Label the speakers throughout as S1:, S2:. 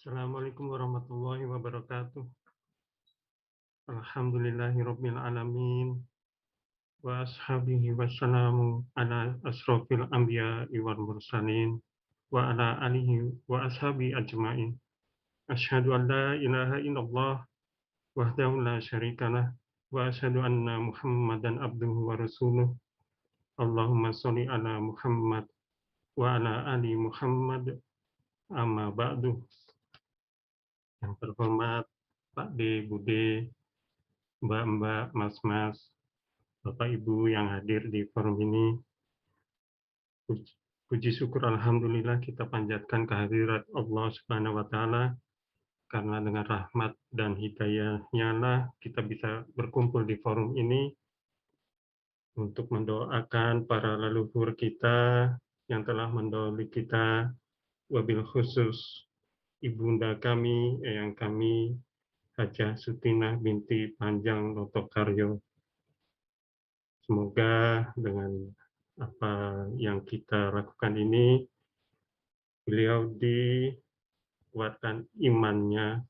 S1: Assalamualaikum warahmatullahi wabarakatuh. Alhamdulillahirabbil alamin wa ashabihi wassalamu ala asrofil anbiya'i wal mursalin wa ala alihi wa ashabi ajmain. Asyhadu an la ilaha illallah wahdahu la syarikalah wa asyhadu anna Muhammadan abduhu wa rasuluh. Allahumma sholli ala Muhammad wa ala ali Muhammad amma ba'du. Yang terhormat Pak D, Bude, Mbak-mbak, Mas-mas, Bapak Ibu yang hadir di forum ini, puji syukur Alhamdulillah kita panjatkan kehadirat Allah Subhanahu wa Ta'ala, karena dengan rahmat dan hidayahnya lah kita bisa berkumpul di forum ini untuk mendoakan para leluhur kita yang telah mendahului kita, wabil khusus ibunda kami, eyang kami, Hajah Sutinah binti Panjang Lotokaryo. Semoga dengan apa yang kita lakukan ini, beliau dikuatkan imannya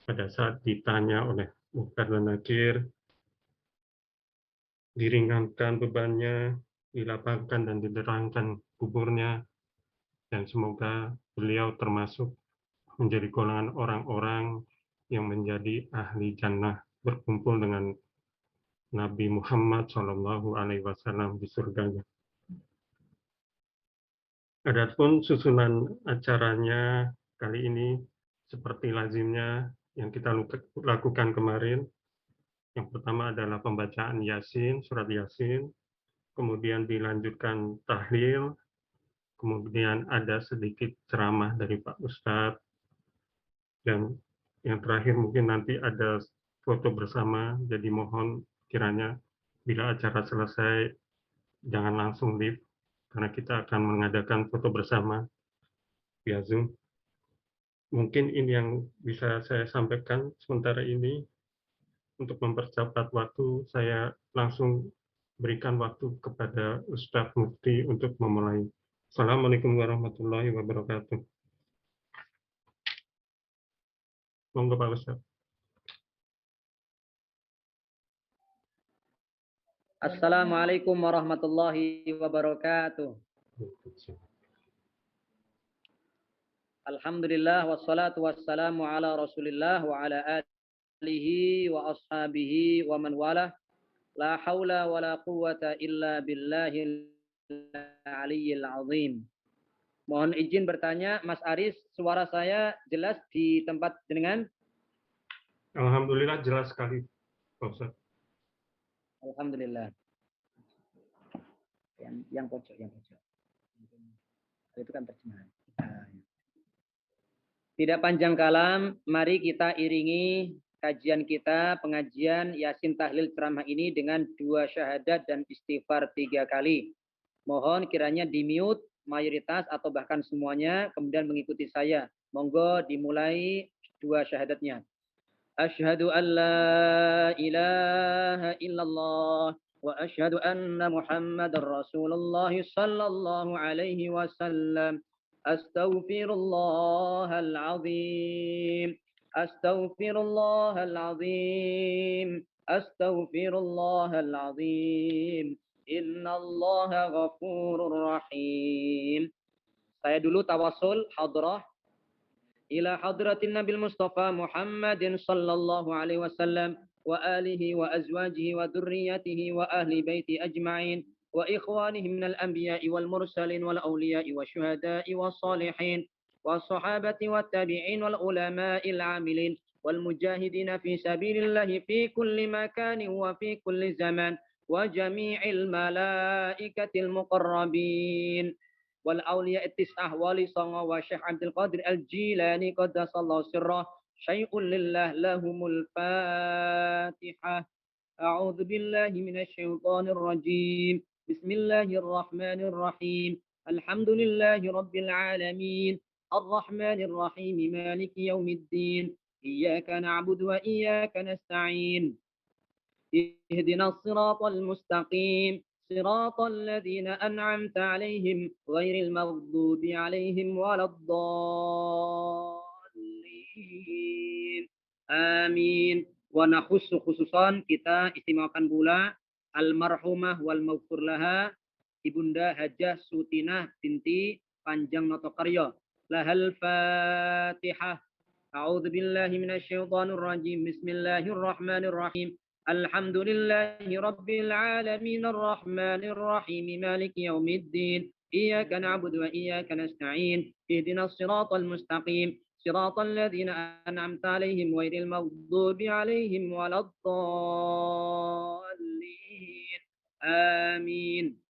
S1: pada saat ditanya oleh Munkar dan Nakir, diringankan bebannya, dilapangkan dan diterangkan kuburnya, dan semoga beliau termasuk menjadi golongan orang-orang yang menjadi ahli jannah berkumpul dengan Nabi Muhammad SAW di surganya. Adapun susunan acaranya kali ini seperti lazimnya yang kita lakukan kemarin. Yang pertama adalah pembacaan Yasin, surat Yasin, kemudian dilanjutkan tahlil, kemudian ada sedikit ceramah dari Pak Ustadz, dan yang terakhir mungkin nanti ada foto bersama. Jadi mohon kiranya bila acara selesai jangan langsung leave, karena kita akan mengadakan foto bersama via Zoom. Mungkin ini yang bisa saya sampaikan sementara ini. Untuk mempercepat waktu, saya langsung berikan waktu kepada Ustadz Mufti untuk memulai. Assalamualaikum warahmatullahi wabarakatuh. Monggo Pak Ustadz.
S2: Assalamualaikum warahmatullahi wabarakatuh. Alhamdulillah wassalatu wassalamu ala Rasulillah wa ala alihi wa ashabihi wa man wala. La haula wa la quwwata illa billahil aliyyil azim. Mohon izin bertanya, Mas Aris, suara saya jelas di tempat jenengan?
S1: Alhamdulillah jelas sekali, Pak Ustadz.
S2: Alhamdulillah. Yang pojok. Itu kan terjemahan. Tidak panjang kalam, mari kita iringi kajian kita, pengajian Yasin Tahlil Ceramah ini dengan 2 syahadat dan istighfar 3 kali. Mohon kiranya di-mute mayoritas atau bahkan semuanya, kemudian mengikuti saya. Monggo dimulai 2 syahadatnya. Asyhadu an la ilaha illallah wa asyhadu anna Muhammadar Rasulullah sallallahu alaihi wasallam. Astaghfirullahal azim. Astaghfirullahal azim. Astaghfirullahal azim. Innallaha ghafurur rahim. Saya dulu tawasul hadrah ila hadratin Nabil Mustafa Muhammadin sallallahu alaihi wasallam wa alihi wa azwajihi wa dzurriyyatihi wa ahli baiti ajma'in wa ikhwanihi minal anbiya'i wal mursalin wal awliya'i wasyuhada'i was salihin was sahabati wat tabi'in wal ulama'il 'amilin wal mujahidin fi sabilillahi fi kulli makanin wa fi kulli zaman wa jami'il malaikatil muqarrabin wal awliya at-tis'ah wali songo wa Syekh Abdul Qadir Al-Jilani qaddasallahu sirrah syai'un lillah lahumul fatihah. A'udzu billahi minasy syaithanir rajim. Bismillahirrahmanirrahim. Alhamdulillahi rabbil alamin. Arrahmanir rahim. Maliki yaumiddin. Iyyaka na'budu wa iyyaka nasta'in. Ihdinas siratal mustaqim. صراط الذين أنعمت عليهم غير المغضوب عليهم ولا الضالين Amin. Wa nakhussu khususan kita istimewakan pula almarhumah wal maghfur laha Ibunda Hajah Sutinah binti Panjang Notokaryo. Lahal Fatihah. A'udzu billahi minasyaitonir rajim. Bismillahirrahmanirrahim. Alhamdulillahi rabbil alamin arrahmanir rahim maliki yaumiddin. Iyyaka na'budu wa iyyaka nasta'in. Ihdinas siratal mustaqim. صراط الذين أنعمت عليهم غير المغضوب عليهم ولا الضالين آمين.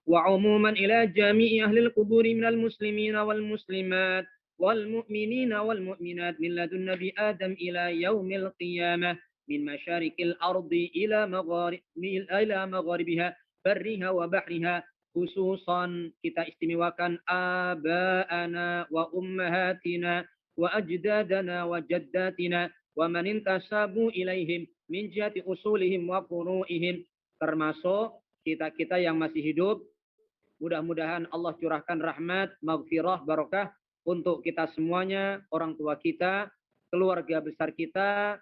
S2: وعموما إلى جميع أهل القبور من المسلمين والمسلمات والمؤمنين والمؤمنات من لدن نبي آدم إلى يوم القيامة من مشارق الأرض إلى مغاربها برها وبحرها. Khususan kita istimewakan aba'ana wa ummahatina wa ajdadana wa jaddatina wa man intasabu ilaihim min jihati usulihim wa furu'ihim, termasuk kita-kita yang masih hidup. Mudah-mudahan Allah curahkan rahmat, maghfirah, barakah untuk kita semuanya, orang tua kita, keluarga besar kita,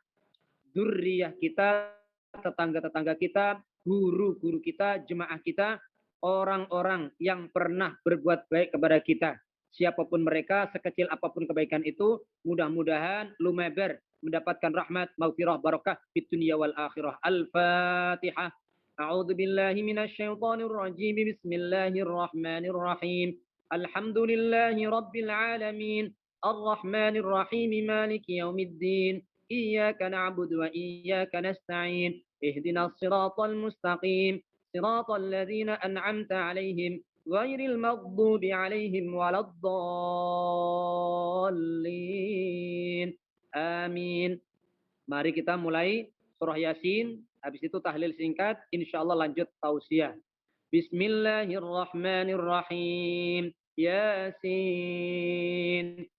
S2: dzurriyyah kita, tetangga-tetangga kita, guru-guru kita, jemaah kita, orang-orang yang pernah berbuat baik kepada kita. Siapapun mereka, sekecil apapun kebaikan itu, mudah-mudahan lumeber mendapatkan rahmat, maghfirah, barakah di dunia wal akhirah. Al-Fatihah. A'udzu billahi minasyaitonir rajim. Bismillahirrahmanirrahim. Alhamdulillahi rabbil alamin. Arrahmanir rahim. Maliki yaumiddin. Iyyaka na'budu wa iyyaka nasta'in. Ihdinas siratal mustaqim. صراط الذين أنعمت عليهم غير المغضوب عليهم ولا الضالين آمين. Mari kita mulai surah Yasin, habis itu tahlil singkat, insyaallah lanjut tausiah. Bismillahirrahmanirrahim. Yasin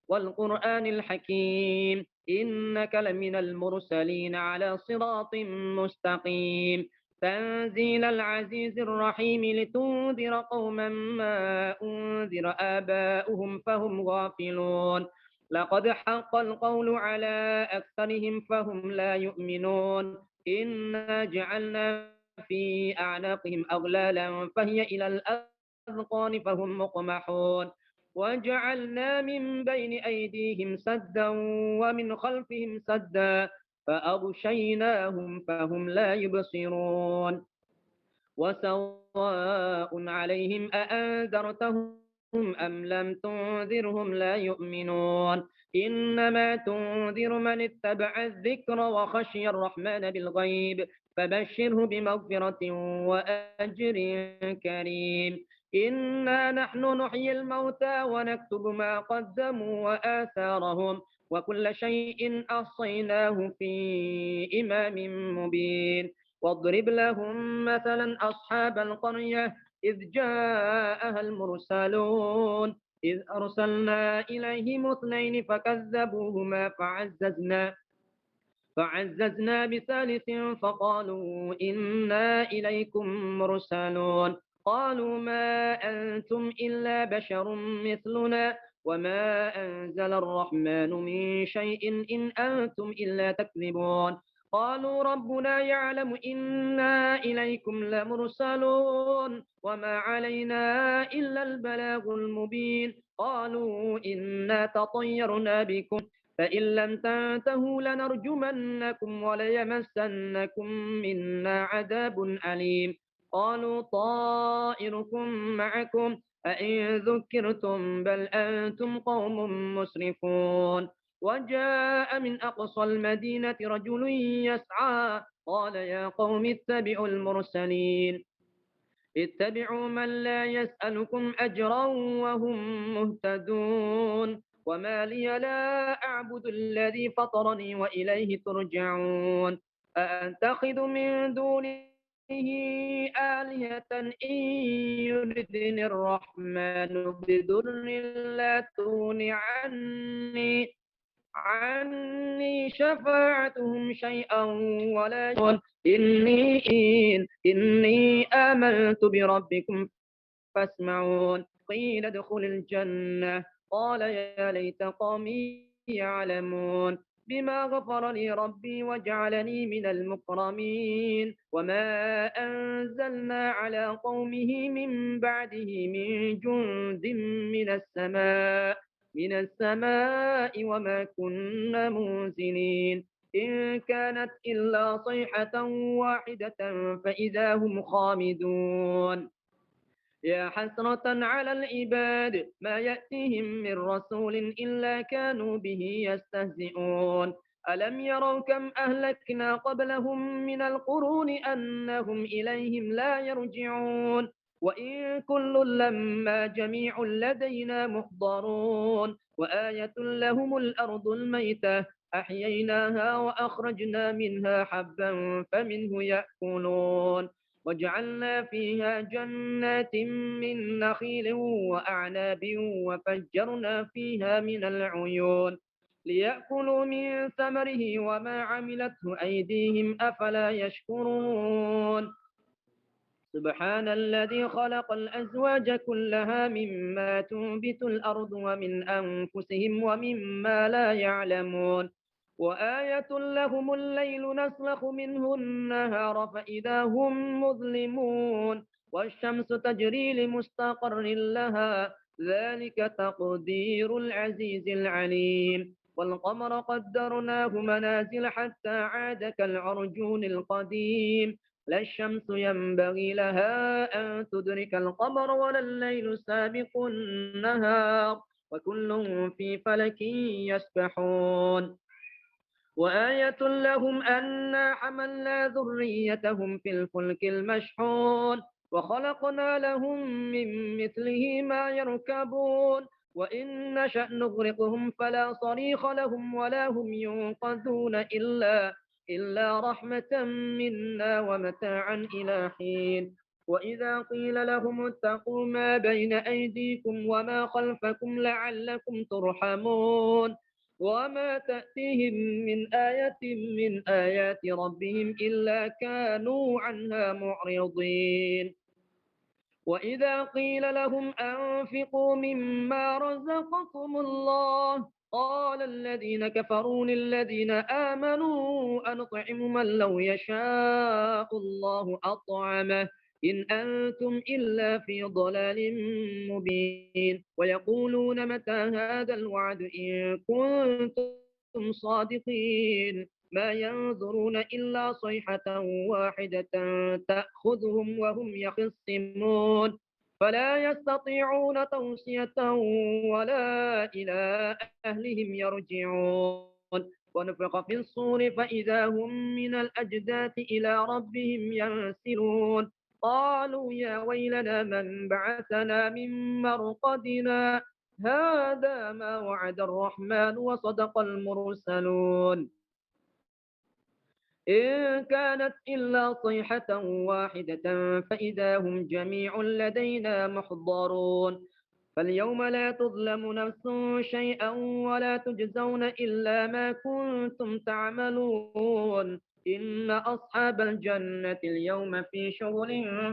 S2: wal Qur'anil Hakim innaka laminal mursalin ala siratim mustaqim. تنزيل العزيز الرحيم لتنذر قوما ما أنذر آباؤهم فهم غافلون لقد حق القول على أكثرهم فهم لا يؤمنون إنا جعلنا في أعناقهم أغلالا فهي إلى الأذقان فهم مقمحون وجعلنا من بين أيديهم سدا ومن خلفهم سدا فأغشيناهم فهم لا يبصرون وسواء عليهم أأنذرتهم أم لم تنذرهم لا يؤمنون إنما تنذر من اتبع الذكر وخشي الرحمن بالغيب فبشره بمغفرة وأجر كريم إنا نحن نحيي الموتى ونكتب ما قدموا وآثارهم وكل شيء أحصيناه في إمام مبين واضرب لهم مثلا أصحاب القرية إذ جاءها المرسلون إذ أرسلنا إليهم اثنين فكذبوهما فعززنا بثالث فقالوا إنا إليكم مرسلون قالوا ما أنتم إلا بشر مثلنا وما أنزل الرحمن من شيء إن أنتم إلا تكذبون قالوا ربنا يعلم إنا إليكم لمرسلون وما علينا إلا البلاغ المبين قالوا إنا تطيرنا بكم فإن لم تنتهوا لنرجمنكم وليمسنكم منا عذاب أليم قالوا طائركم معكم أئن ذكرتم بل أنتم قوم مسرفون وجاء من أقصى المدينة رجل يسعى قال يا قوم اتبعوا المرسلين اتبعوا من لا يسألكم أجرا وهم مهتدون وما لي لا أعبد الذي فطرني وإليه ترجعون أأتخذ من دونه آلهة إن يردني الرحمن بضر لا تغن عني شفاعتهم شيئا ولا يغنون إني آمنت بربكم فاسمعون قيل ادخل الجنة قال يا ليت قومي يعلمون بما غفر لي ربي وجعلني من المكرمين وما أنزلنا على قومه من بعده من جند من السماء وما كنا منزلين إن كانت إلا صيحة واحدة فإذا هم خامدون يا حسرة على العباد ما يأتيهم من رسول إلا كانوا به يستهزئون ألم يروا كم أهلكنا قبلهم من القرون أنهم إليهم لا يرجعون وإن كل لما جميع لدينا محضرون وآية لهم الأرض الميتة أحييناها وأخرجنا منها حبا فمنه يأكلون وجعلنا فيها جنات من نخيل وأعناب وفجرنا فيها من العيون ليأكلوا من ثمره وما عملته أيديهم أفلا يشكرون سبحان الذي خلق الأزواج كلها مما تنبت الأرض ومن أنفسهم ومما لا يعلمون وآية لهم الليل نسلخ منه النهار فإذا هم مظلمون والشمس تجري لمستقر لها ذلك تقدير العزيز العليم والقمر قدرناه منازل حتى عاد كالعرجون القديم لا الشمس ينبغي لها أن تدرك القمر ولا الليل سابق النهار وكل في فلك يسبحون وآية لهم أنا حملنا ذريتهم في الفلك المشحون وخلقنا لهم من مثله ما يركبون وإن نشأ نغرقهم فلا صريخ لهم ولا هم ينقذون إلا رحمة منا ومتاعا إلى حين وإذا قيل لهم اتقوا ما بين أيديكم وما خلفكم لعلكم ترحمون وما تأتيهم من آية من آيات ربهم إلا كانوا عنها معرضين وإذا قيل لهم أنفقوا مما رزقكم الله قال الذين كفروا للذين آمنوا أنطعم من لو يشاء الله أطعمه إن أنتم إلا في ضلال مبين ويقولون متى هذا الوعد إن كنتم صادقين ما ينظرون إلا صيحة واحدة تأخذهم وهم يخصمون فلا يستطيعون توصية ولا إلى أهلهم يرجعون ونفخ في الصور فإذا هم من الأجداث إلى ربهم ينسلون قالوا يا ويلنا من بعثنا من مرقدنا هذا ما وعد الرحمن وصدق المرسلون إن كانت إلا صيحة واحدة فإذا هم جميع لدينا محضرون فاليوم لا تظلم نفس شيئا ولا تجزون إلا ما كنتم تعملون إن أصحاب الجنة اليوم في شغل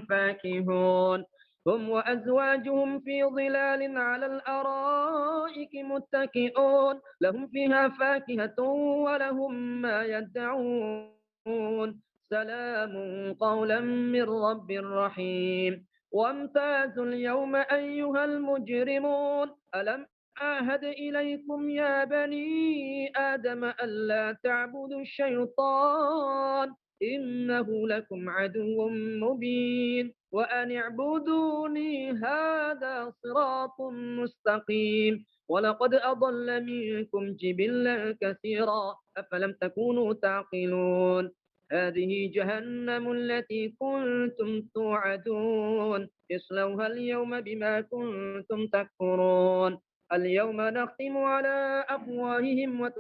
S2: فاكهون هم وأزواجهم في ظلال على الأرائك متكئون لهم فيها فاكهة ولهم ما يدعون سلام قولا من رب رحيم وامتازوا اليوم أيها المجرمون ألم أعهد إليكم يا بني آدم ألا تعبدوا الشيطان إنه لكم عدو مبين وأن اعبدوني هذا صراط مستقيم ولقد أضل منكم جبلا كثيرا أفلم تكونوا تعقلون هذه جهنم التي كنتم توعدون اصلوها اليوم بما كنتم تكفرون اليوم نختم على أفواههم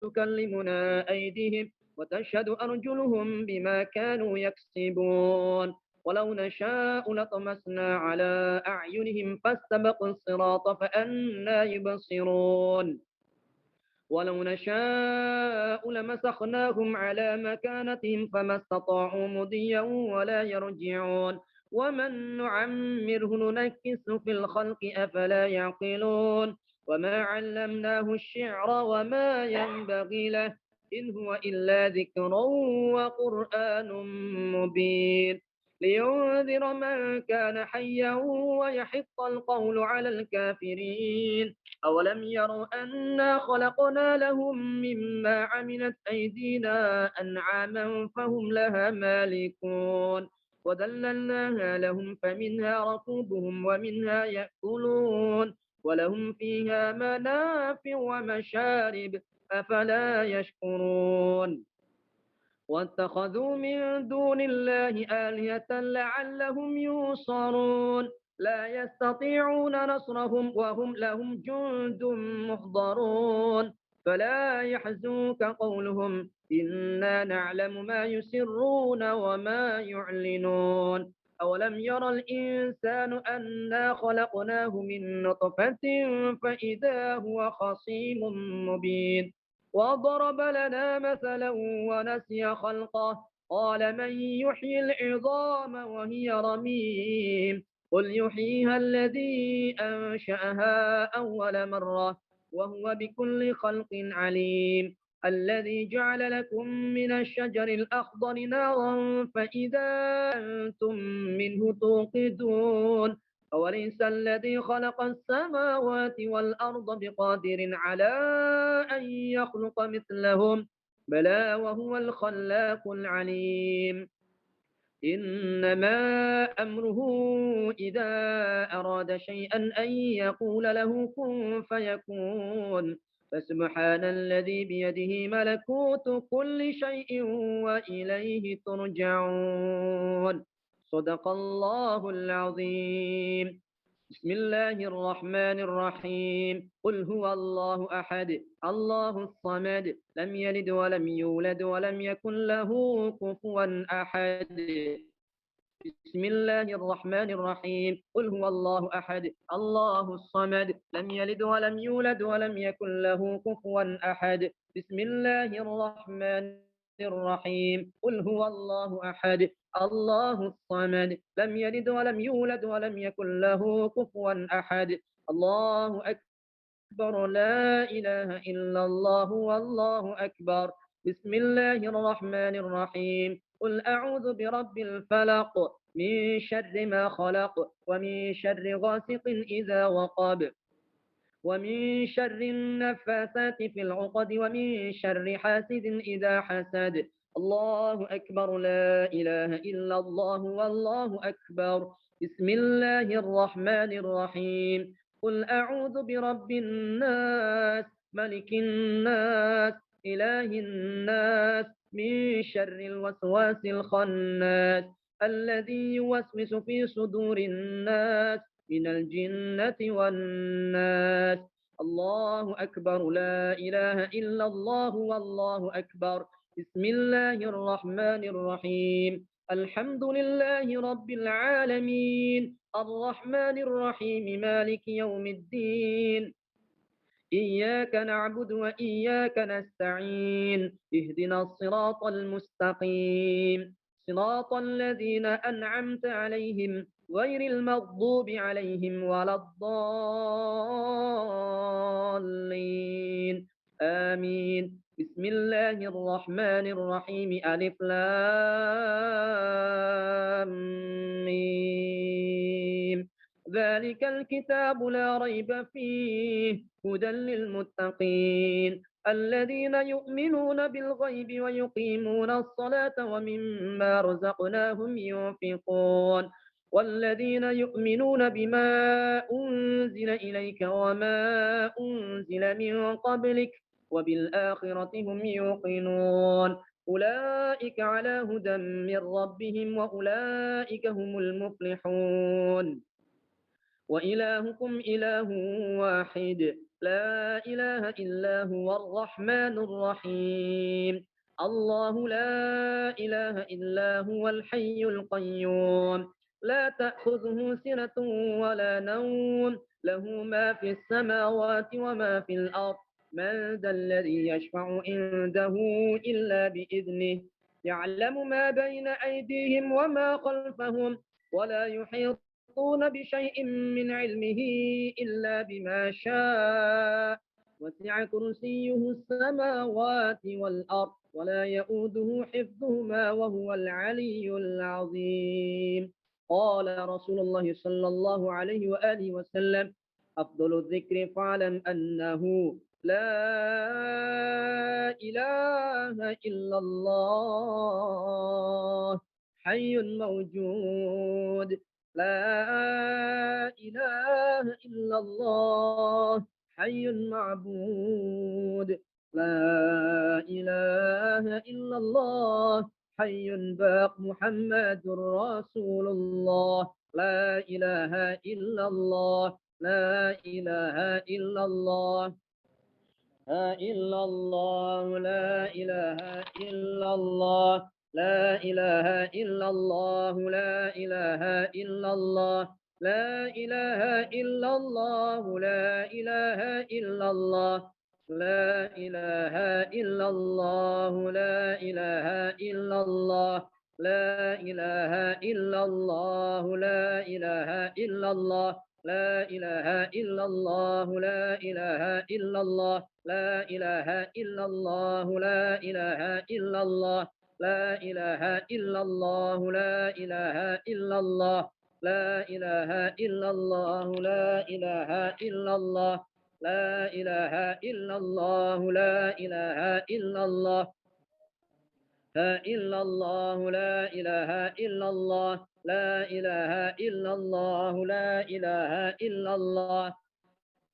S2: وتكلمنا أيديهم وتشهد أرجلهم بما كانوا يكسبون ولو نشاء لطمسنا على أعينهم فاستبقوا الصراط فأنى يبصرون ولو نشاء لمسخناهم على مكانتهم فما استطاعوا مضيا ولا يرجعون ومن نعمره ننكسه في الخلق أفلا يعقلون وما علمناه الشعر وما ينبغي له إن هو إلا ذكر وقرآن مبين لينذر من كان حيا ويحق القول على الكافرين أولم يروا أنا خلقنا لهم مما عملت أيدينا أنعاما فهم لها مالكون وذللناها لهم فمنها ركوبهم ومنها يأكلون ولهم فيها منافع ومشارب أفلا يشكرون واتخذوا من دون الله آلهة لعلهم ينصرون لا يستطيعون نصرهم وهم لهم جند محضرون فلا يحزنك قولهم إنا نعلم ما يسرون وما يعلنون أولم ير الإنسان أنا خلقناه من نطفة فإذا هو خصيم مبين وضرب لنا مثلا ونسي خلقه قال من يحيي العظام وهي رميم قل يحييها الذي أنشأها أول مرة وهو بكل خلق عليم الذي جعل لكم من الشجر الأخضر نارا فإذا أنتم منه توقدون أوليس الذي خلق السماوات والأرض بقادر على أن يخلق مثلهم بلى وهو الخلاق العليم إنما أمره إذا أراد شيئا أن يقول له كن فيكون فسبحان الذي بيده ملكوت كل شيء وإليه ترجعون صدق الله العظيم بسم الله الرحمن الرحيم قل هو الله أحد الله الصمد لم يلد ولم يولد ولم يكن له كفوا أحد بسم الله الرحمن الرحيم قل هو الله أحد الله الصمد لم يلد ولم يولد ولم يكن له كفوا أحد بسم الله الرحمن الرحيم قل هو الله أحد الله الصمد لم يلد ولم يولد ولم يكن له كفوا أحد الله أكبر لا إله إلا الله والله أكبر بسم الله الرحمن الرحيم قل أعوذ برب الفلق من شر ما خلق ومن شر غاسق إذا وقب ومن شر النفاثات في العقد ومن شر حاسد إذا حسد الله أكبر لا إله إلا الله والله أكبر بسم الله الرحمن الرحيم قل أعوذ برب الناس ملك الناس إله الناس من شر الوسواس الخناس الذي يوسوس في صدور الناس من الجنة والناس الله أكبر لا إله إلا الله والله أكبر بسم الله الرحمن الرحيم الحمد لله رب العالمين الرحمن الرحيم مالك يوم الدين إياك نعبد وإياك نستعين اهدنا الصراط المستقيم صراط الذين أنعمت عليهم غير المغضوب عليهم ولا الضالين آمين بسم الله الرحمن الرحيم ألف لام ميم ذلك الكتاب لا ريب فيه هدى للمتقين الذين يؤمنون بالغيب ويقيمون الصلاة ومما رزقناهم ينفقون والذين يؤمنون بما أنزل إليك وما أنزل من قبلك وبالآخرة هم يوقنون أولئك على هدى من ربهم وأولئك هم المفلحون وإلهكم إله واحد لا إله إلا هو الرحمن الرحيم الله لا إله إلا هو الحي القيوم لا تأخذه سنة ولا نوم له ما في السماوات وما في الأرض من ذا الذي يشفع عنده إلا بإذنه يعلم ما بين أيديهم وما خلفهم ولا يحيط يحيطون بشيء من علمه إلا بما شاء وسع كرسيه السماوات والأرض ولا يؤوده حفظهما وهو العلي العظيم. قال رسول الله صلى الله عليه وآله وسلم: أفضل الذكر فاعلم أنه لا إله إلا الله حي موجود. لا إله إلا الله حي معبود. لا إله إلا الله حي باق محمد رسول الله. لا إله إلا الله. لا إله إلا الله. لا إلا الله. لا إله إلا الله. لا إله إلا الله. لا إله إلا الله. لا إله إلا الله. لا إله إلا الله. لا إله إلا الله. لا إله إلا الله. لا إله إلا الله. لا إله إلا الله. لا إله إلا الله. لا إله إلا الله. لا إله إلا الله. لا إله إلا الله. لا إله إلا الله. لا إله إلا الله. لا إله إلا الله. لا إله إلا الله. لا إله إلا الله. لا إله إلا الله. لا إلا الله. لا إله إلا الله. لا إله إلا الله. لا إله إلا الله.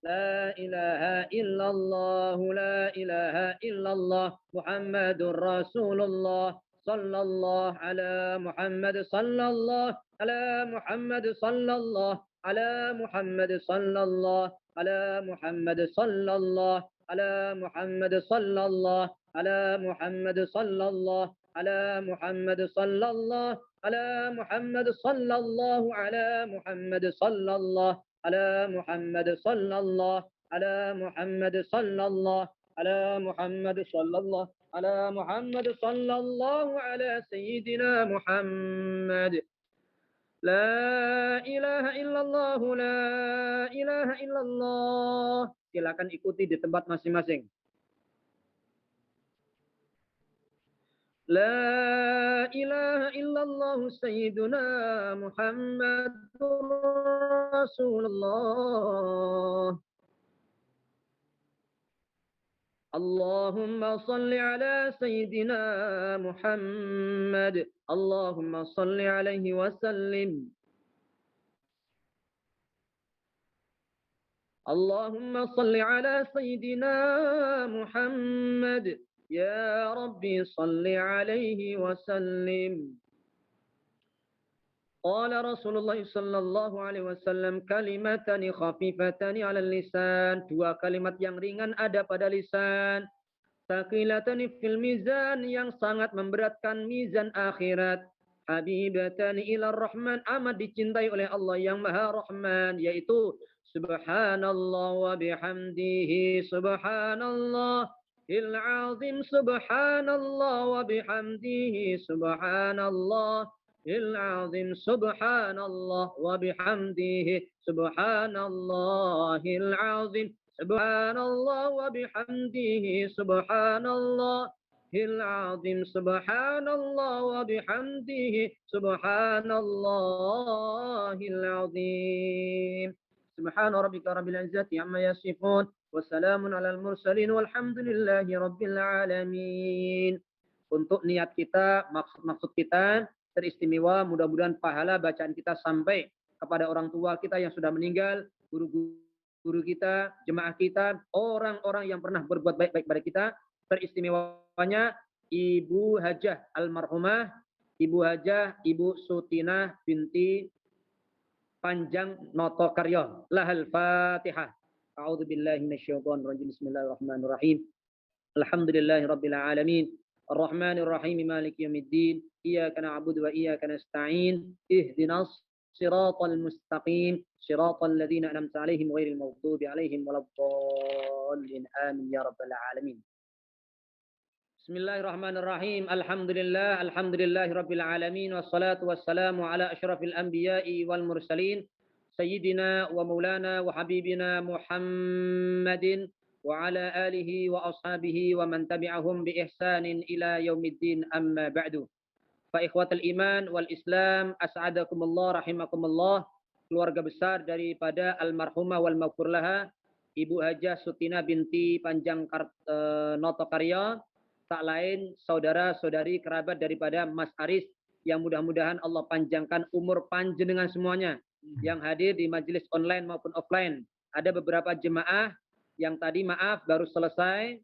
S2: لا إله إلا الله. لا إله إلا الله محمد رسول الله. صلى الله على محمد. صلى الله على محمد. صلى الله على محمد. صلى الله على محمد. صلى الله على محمد. صلى الله على محمد. صلى الله على محمد. صلى الله على محمد. صلى الله على محمد. صلى الله على محمد. صلى الله على محمد. صلى الله على محمد. صلى الله على محمد. صلى الله على سيدنا محمد. لا إله illallah. La ilaha illallah. Silakan ikuti di tempat masing-masing. لا إله إلا الله سيدنا محمد رسول الله. اللهم صل على سيدنا محمد. اللهم صل عليه وسلم. اللهم صل على سيدنا محمد. يا ربي صل عليه وسلم. قال رسول الله صلى الله عليه wasallam kalimatani khafifatani 'alal lisan. Dua kalimat yang ringan ada pada lisan. Thaqilatani fil mizan, yang sangat memberatkan mizan akhirat. Habibatani ilar rahman, amat dicintai oleh Allah yang Maha Rahman, yaitu subhanallah wa bihamdihi subhanallah il-azim. Subhanallah wa bihamdihi subhanallah العظيم. سبحان الله وبحمده سبحان الله العظيم. سبحان الله وبحمده سبحان الله العظيم. سبحان الله وبحمده سبحان الله العظيم. سبحان ربك رب العزة عما يصفون وسلام على المرسلين والحمد لله رب العالمين. Untuk niat kita, maksud kita teristimewa, mudah-mudahan pahala bacaan kita sampai kepada orang tua kita yang sudah meninggal, guru kita, jemaah kita, orang-orang yang pernah berbuat baik-baik pada kita. Teristimewanya Ibu Hajah almarhumah, Ibu Hajah Ibu Sutinah binti Panjang Notokaryo. Lahal Fatihah. A'udzu billahi minasyaitonir rajim. Bismillahirrahmanirrahim. Alhamdulillahirabbil alamin. Ar-Rahmanir Rahim. Maliki yaumiddin. إياك نعبد وإياك نستعين اهدنا الصراط المستقيم صراط الذين أنعمت عليهم غير المغضوب عليهم ولا الضالين آمين يا رب العالمين. Bismillahirrahmanirrahim. Alhamdulillahirabbil alamin wassalatu wassalamu ala asyrafil anbiya'i wal mursalin sayyidina wa maulana wa habibina Muhammadin wa ala alihi wa ashabihi wa man tabi'ahum bi ihsanin ila yaumiddin amma ba'du. Fa ikhwatal iman wal Islam as'adakumullah rahimakumullah. Keluarga besar daripada almarhumah wal maghfur laha Ibu Hajah Sutina binti Panjang Noto Karya, tak lain saudara-saudari kerabat daripada Mas Aris yang mudah-mudahan Allah panjangkan umur panjenengan semuanya yang hadir di majelis online maupun offline. Ada beberapa jemaah yang tadi maaf baru selesai,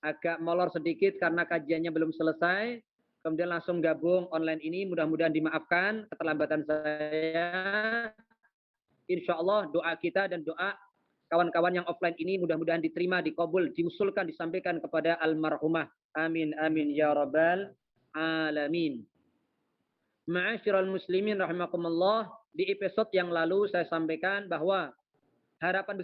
S2: agak molor sedikit karena kajiannya belum selesai, kemudian langsung gabung online ini, mudah-mudahan dimaafkan keterlambatan saya. Insya Allah doa kita dan doa kawan-kawan yang offline ini mudah-mudahan diterima, dikabul, diusulkan, disampaikan kepada almarhumah. Amin, amin, ya rabbal alamin. Ma'asyiral muslimin rahimakumullah, di episode yang lalu saya sampaikan bahwa harapan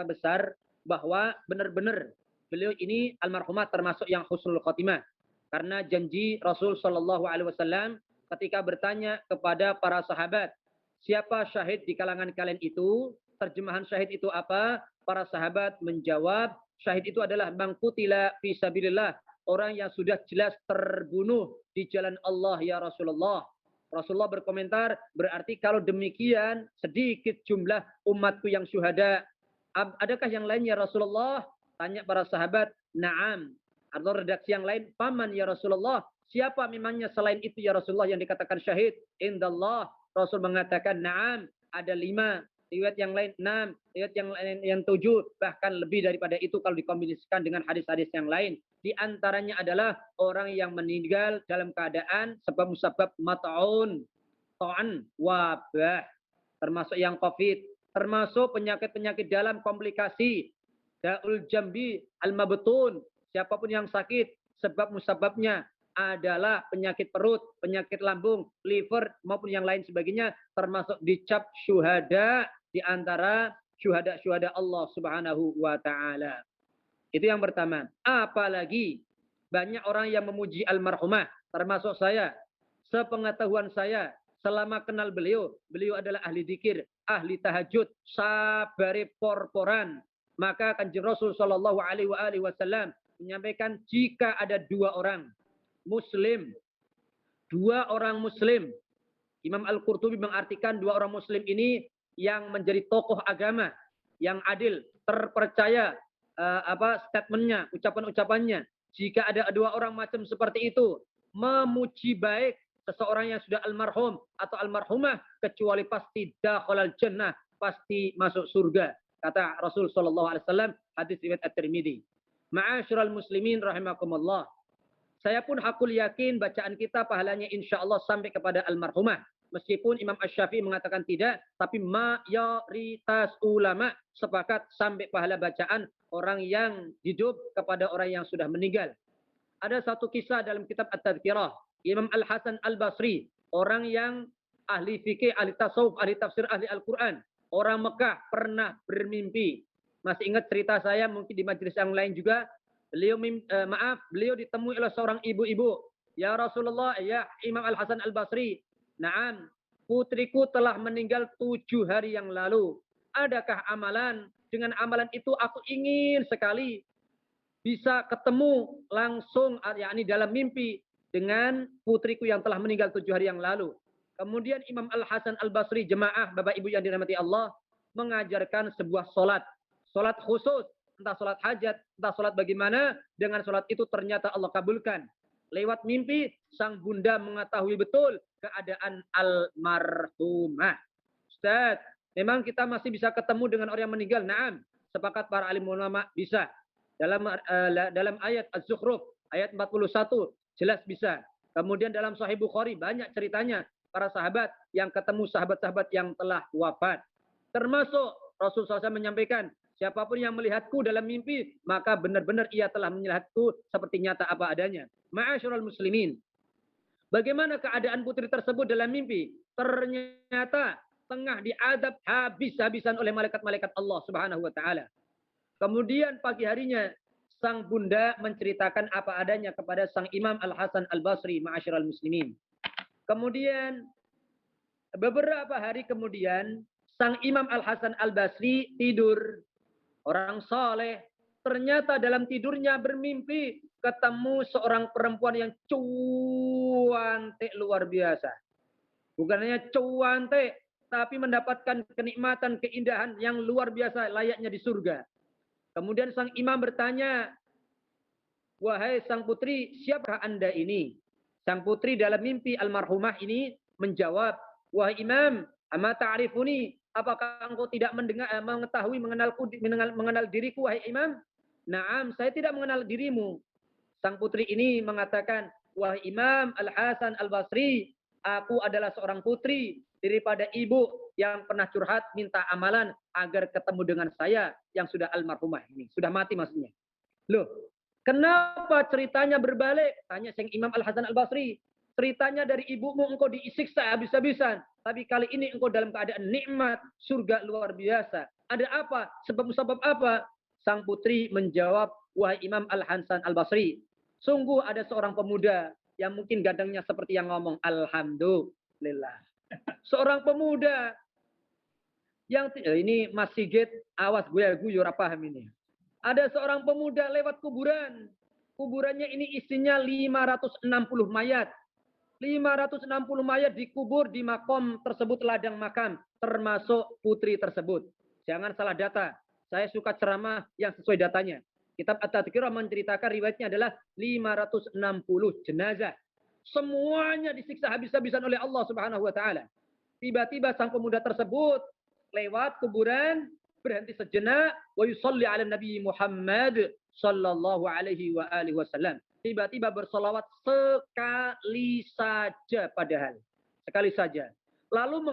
S2: besar bahwa benar-benar beliau ini almarhumah termasuk yang husnul khotimah. Karena janji Rasul Shallallahu Alaihi Wasallam ketika bertanya kepada para sahabat, siapa syahid di kalangan kalian itu? Terjemahan syahid itu apa? Para sahabat menjawab, syahid itu adalah man qutila fi sabilillah, orang yang sudah jelas terbunuh di jalan Allah ya Rasulullah. Rasulullah berkomentar, berarti kalau demikian sedikit jumlah umatku yang syuhada. Adakah yang lain ya Rasulullah? Tanya para sahabat, na'am. Atau redaksi yang lain, paman ya Rasulullah. Siapa memangnya selain itu ya Rasulullah yang dikatakan syahid? Indallah. Rasul mengatakan, na'am, ada 5. Riwayat yang lain 6, riwayat yang lain yang 7, bahkan lebih daripada itu kalau dikombinasikan dengan hadis-hadis yang lain. Di antaranya adalah orang yang meninggal dalam keadaan sebab musabab mat'un, ta'an, wabah, termasuk yang COVID, termasuk penyakit-penyakit dalam komplikasi, daul jambi, al-mabtun, siapapun yang sakit, sebab musababnya adalah penyakit perut, penyakit lambung, liver, maupun yang lain sebagainya, termasuk dicap syuhada di antara syuhada-syuhada Allah Subhanahu wa Ta'ala. Itu yang pertama. Apalagi banyak orang yang memuji almarhumah, termasuk saya. Sepengetahuan saya, selama kenal beliau, beliau adalah ahli dzikir, ahli tahajud, sabare porporan. Maka Kanjeng Rasul Shallallahu Alaihi Wasallam menyampaikan jika ada 2 orang Muslim, 2 orang Muslim. Imam Al-Qurtubi mengartikan 2 orang Muslim ini yang menjadi tokoh agama, yang adil, terpercaya, statementnya, ucapan-ucapannya. Jika ada 2 orang macam seperti itu, memuji baik seseorang yang sudah almarhum atau almarhumah, kecuali pasti dakhalal jannah, pasti masuk surga. Kata Rasul Shallallahu Alaihi Wasallam, hadis riwayat At-Tirmidzi. Ma'asyiral muslimin rahimakumullah. Saya pun hakul yakin bacaan kita pahalanya insya Allah sampai kepada almarhumah. Meskipun Imam Asy-Syafi'i mengatakan tidak, tapi mayoritas ulama sepakat sampai pahala bacaan orang yang hidup kepada orang yang sudah meninggal. Ada satu kisah dalam kitab At-Tadhkirah. Imam Al-Hasan Al-Basri, orang yang ahli fikih, ahli tasawuf, ahli tafsir, ahli Al-Quran. Orang Mekah pernah bermimpi. Masih ingat cerita saya mungkin di majelis yang lain juga. Beliau ditemui oleh seorang ibu-ibu. Ya Rasulullah, ya Imam Al-Hasan Al-Basri. Naam, putriku telah meninggal 7 hari yang lalu. Adakah amalan? Dengan amalan itu aku ingin sekali bisa ketemu langsung, yakni dalam mimpi, dengan putriku yang telah meninggal 7 hari yang lalu. Kemudian Imam Al-Hasan Al-Basri, jemaah, Bapak Ibu yang dirahmati Allah, mengajarkan sebuah solat. Solat khusus. Entah sholat hajat, entah sholat bagaimana, dengan sholat itu ternyata Allah kabulkan. Lewat mimpi, sang bunda mengetahui betul keadaan almarhumah. Ustaz, memang kita masih bisa ketemu dengan orang yang meninggal? Naam, sepakat para alim ulama bisa. Dalam ayat Az-Zukhruf, ayat 41, jelas bisa. Kemudian dalam Sahih Bukhari, banyak ceritanya para sahabat yang ketemu sahabat-sahabat yang telah wafat. Termasuk Rasulullah SAW menyampaikan, siapapun yang melihatku dalam mimpi, maka benar-benar ia telah melihatku seperti nyata apa adanya. Ma'asyiral muslimin. Bagaimana keadaan putri tersebut dalam mimpi? Ternyata tengah diadab habis-habisan oleh malaikat-malaikat Allah Subhanahu wa taala. Kemudian pagi harinya sang bunda menceritakan apa adanya kepada sang Imam Al-Hasan Al-Basri, ma'asyiral muslimin. Kemudian beberapa hari kemudian sang Imam Al-Hasan Al-Basri tidur. Orang soleh. Ternyata dalam tidurnya bermimpi ketemu seorang perempuan yang cuantik luar biasa. Bukan hanya cuantik, tapi mendapatkan kenikmatan, keindahan yang luar biasa layaknya di surga. Kemudian sang imam bertanya, wahai sang putri, siapakah anda ini? Sang putri dalam mimpi almarhumah ini menjawab, wahai imam, ama ta'rifuni? Apakah engkau tidak mengetahui, mengenal diriku, wahai imam? Naam, saya tidak mengenal dirimu. Sang putri ini mengatakan, wahai Imam Al-Hasan Al-Basri, aku adalah seorang putri daripada ibu yang pernah curhat minta amalan agar ketemu dengan saya yang sudah almarhumah ini. Sudah mati maksudnya. Loh, kenapa ceritanya berbalik? Tanya sang Imam Al-Hasan Al-Basri. Ceritanya dari ibumu engkau disiksa habis-habisan. Tapi kali ini engkau dalam keadaan nikmat, surga luar biasa. Ada apa? Sebab-sebab apa? Sang putri menjawab, wahai Imam Al-Hasan Al-Basri, sungguh ada seorang pemuda yang mungkin gandengnya seperti yang ngomong, alhamdulillah. Seorang pemuda yang ini Mas Sigit, awas gue ora paham ini. Ada seorang pemuda lewat kuburan. Kuburannya ini isinya 560 mayat. 560 mayat dikubur di makom tersebut, ladang makam, termasuk putri tersebut. Jangan salah data. Saya suka ceramah yang sesuai datanya. Kitab At-Tadhkirah menceritakan riwayatnya adalah 560 jenazah. Semuanya disiksa habis-habisan oleh Allah Subhanahu wa taala. Tiba-tiba sang pemuda tersebut lewat kuburan, berhenti sejenak, wa yusalli ala Nabi Muhammad sallallahu alaihi wa alihi wasallam. Tiba-tiba bersolawat sekali saja padahal. Sekali saja. Lalu